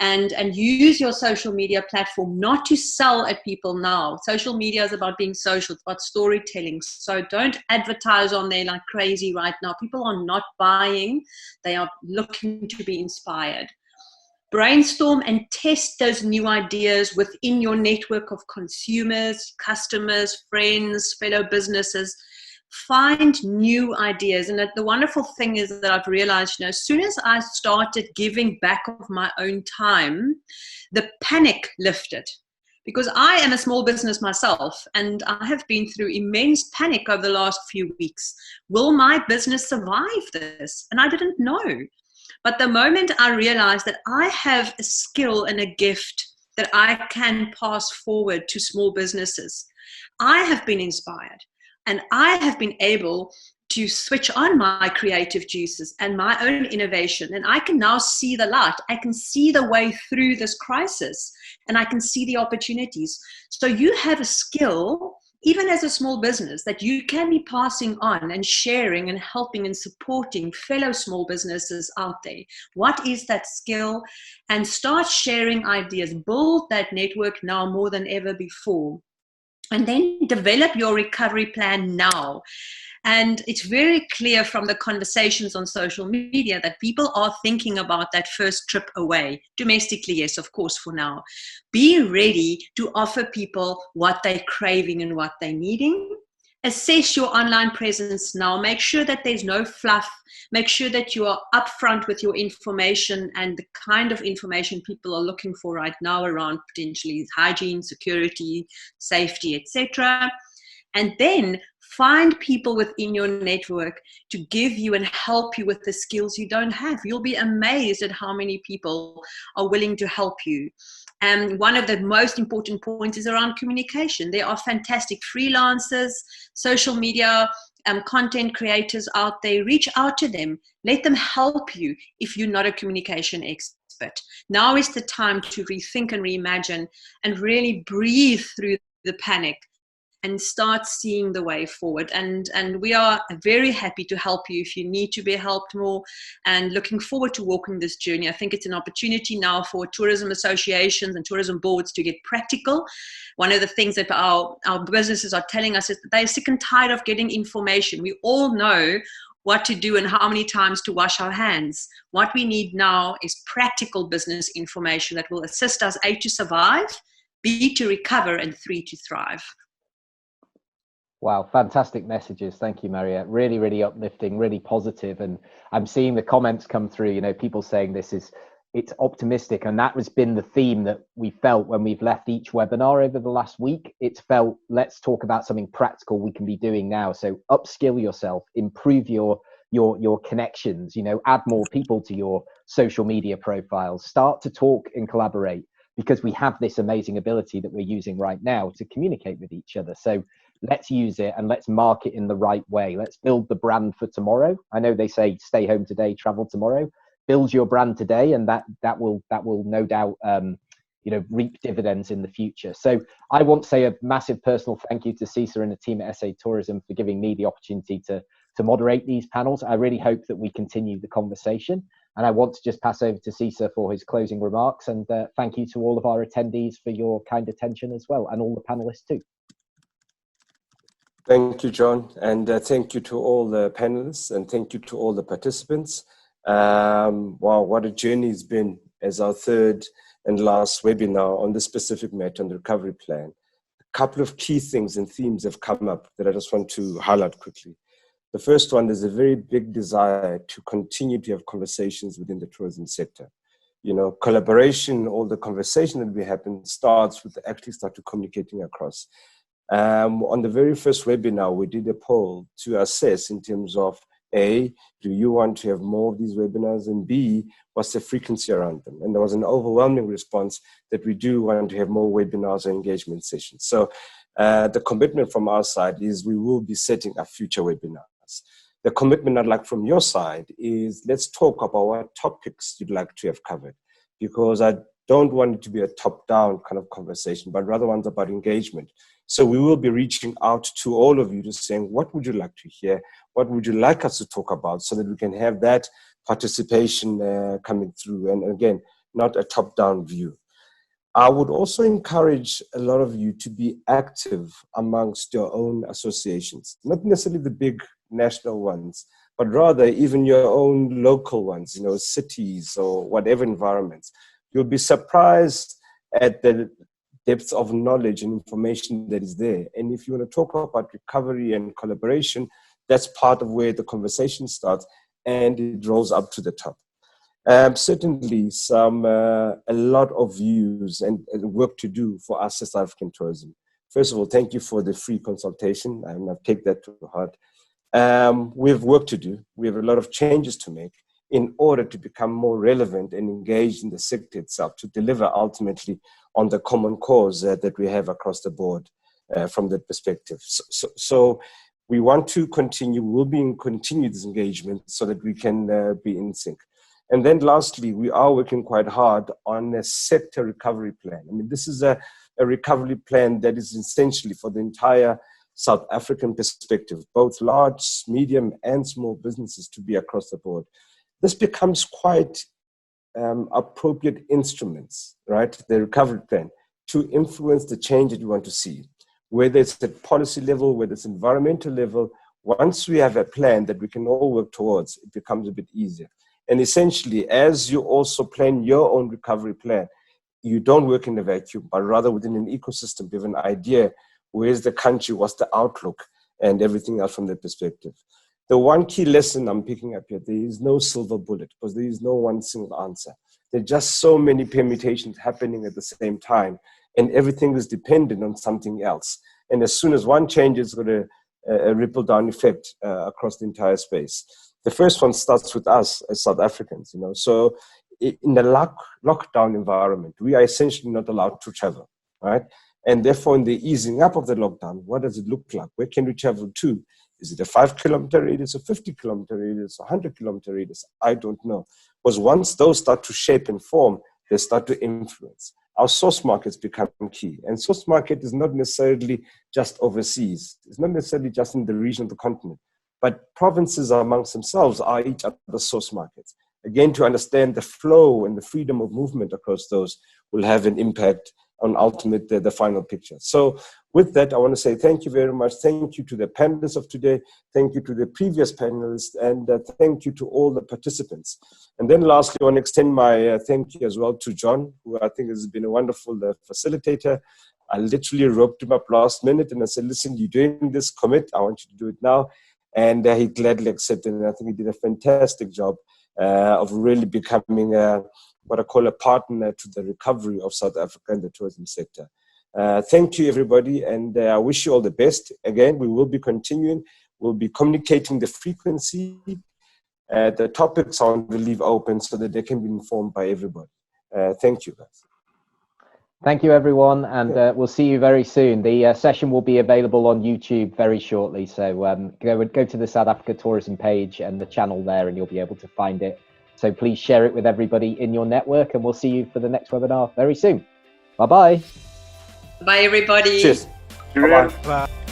and use your social media platform not to sell at people now. Social media is about being social, it's about storytelling. So don't advertise on there like crazy right now. People are not buying, they are looking to be inspired. Brainstorm and test those new ideas within your network of consumers, customers, friends, fellow businesses. Find new ideas. And the wonderful thing is that I've realized, as soon as I started giving back of my own time, the panic lifted. Because I am a small business myself, and I have been through immense panic over the last few weeks. Will my business survive this? And I didn't know. But the moment I realized that I have a skill and a gift that I can pass forward to small businesses, I have been inspired. And I have been able to switch on my creative juices and my own innovation. And I can now see the light. I can see the way through this crisis, and I can see the opportunities. So you have a skill, even as a small business, that you can be passing on and sharing and helping and supporting fellow small businesses out there. What is that skill? And start sharing ideas. Build that network now more than ever before. And then develop your recovery plan now. And it's very clear from the conversations on social media that people are thinking about that first trip away. Domestically, yes, of course, for now. Be ready to offer people what they're craving and what they're needing. Assess your online presence now. Make sure that there's no fluff. Make sure that you are upfront with your information and the kind of information people are looking for right now around potentially hygiene, security, safety, etc. And then Find people within your network to give you and help you with the skills you don't have. You'll be amazed at how many people are willing to help you. And one of the most important points is around communication. There are fantastic freelancers, social media, content creators out there. Reach out to them. Let them help you if you're not a communication expert. Now is the time to rethink and reimagine and really breathe through the panic and start seeing the way forward. And we are very happy to help you if you need to be helped more, and looking forward to walking this journey. I think it's an opportunity now for tourism associations and tourism boards to get practical. One of the things that our businesses are telling us is that they're sick and tired of getting information. We all know what to do and how many times to wash our hands. What we need now is practical business information that will assist us, A, to survive, B, to recover, and 3, to thrive. Wow, fantastic messages. Thank you, Mariette. Really, really uplifting, really positive. And I'm seeing the comments come through, you know, people saying it's optimistic. And that has been the theme that we felt when we've left each webinar over the last week. It's felt, let's talk about something practical we can be doing now. So upskill yourself, improve your connections, you know, add more people to your social media profiles, start to talk and collaborate, because we have this amazing ability that we're using right now to communicate with each other. So let's use it and let's market in the right way. Let's build the brand for tomorrow. I know they say stay home today, travel tomorrow. Build your brand today, and that will no doubt you know, reap dividends in the future. So I want to say a massive personal thank you to Sisa and the team at SA Tourism for giving me the opportunity to moderate these panels. I really hope that we continue the conversation, and I want to just pass over to Sisa for his closing remarks, and thank you to all of our attendees for your kind attention as well, and all the panelists too. Thank you, John, and thank you to all the panelists, and thank you to all the participants. Wow, what a journey it's been as our third and last webinar on this specific matter, on the recovery plan. A couple of key things and themes have come up that I just want to highlight quickly. The first one is a very big desire to continue to have conversations within the tourism sector. You know, collaboration, all the conversation that we happen starts with actually start to communicating across. On the very first webinar, we did a poll to assess in terms of A, do you want to have more of these webinars, and B, what's the frequency around them? And there was an overwhelming response that we do want to have more webinars and engagement sessions. So the commitment from our side is we will be setting up future webinars. The commitment I'd like from your side is let's talk about what topics you'd like to have covered, because I don't want it to be a top-down kind of conversation, but rather one's about engagement. So we will be reaching out to all of you to saying, what would you like to hear? What would you like us to talk about, so that we can have that participation coming through? And again, not a top-down view. I would also encourage a lot of you to be active amongst your own associations, not necessarily the big national ones, but rather even your own local ones, you know, cities or whatever environments. You'll be surprised at the depth of knowledge and information that is there. And if you want to talk about recovery and collaboration, that's part of where the conversation starts and it rolls up to the top. Certainly a lot of views and work to do for us as South African tourism. First of all, thank you for the free consultation, and I've taken that to heart. We have work to do. We have a lot of changes to make in order to become more relevant and engaged in the sector itself, to deliver ultimately on the common cause that we have across the board from that perspective. So we want to continue, we'll be in continued engagement so that we can be in sync. And then lastly, we are working quite hard on a sector recovery plan. I mean, this is a recovery plan that is essentially for the entire South African perspective, both large, medium, and small businesses to be across the board. This becomes quite appropriate instruments, right? The recovery plan to influence the change that we want to see, whether it's at policy level, whether it's environmental level. Once we have a plan that we can all work towards, it becomes a bit easier. And essentially, as you also plan your own recovery plan, you don't work in a vacuum, but rather within an ecosystem, you have an idea, where's the country, what's the outlook, and everything else from that perspective. The one key lesson I'm picking up here, there is no silver bullet, because there is no one single answer. There are just so many permutations happening at the same time, and everything is dependent on something else. And as soon as one change is going to a ripple down effect across the entire space. The first one starts with us as South Africans, you know. So in the lockdown environment, we are essentially not allowed to travel, right? And therefore, in the easing up of the lockdown, what does it look like? Where can we travel to? Is it a 5-kilometer radius, a 50-kilometer radius, a 100-kilometer radius? I don't know. Because once those start to shape and form, they start to influence. Our source markets become key. And source market is not necessarily just overseas. It's not necessarily just in the region of the continent. But provinces amongst themselves are each other's source markets. Again, to understand the flow and the freedom of movement across those will have an impact on ultimate the final picture. So with that, I want to say thank you very much. Thank you to the panelists of today. Thank you to the previous panelists. And thank you to all the participants. And then lastly, I want to extend my thank you as well to Jon, who I think has been a wonderful facilitator. I literally roped him up last minute and I said, listen, you're doing this, commit. I want you to do it now. And he gladly accepted. And I think he did a fantastic job of really becoming what I call a partner to the recovery of South Africa and the tourism sector. Thank you, everybody, and I wish you all the best. Again, we will be continuing. We'll be communicating the frequency. The topics I want to leave open so that they can be informed by everybody. Thank you, guys. Thank you, everyone, and we'll see you very soon. The session will be available on YouTube very shortly, so go to the South Africa Tourism page and the channel there, and you'll be able to find it. So please share it with everybody in your network, and we'll see you for the next webinar very soon. Bye-bye. Bye, everybody. Cheers. Bye-bye. Bye.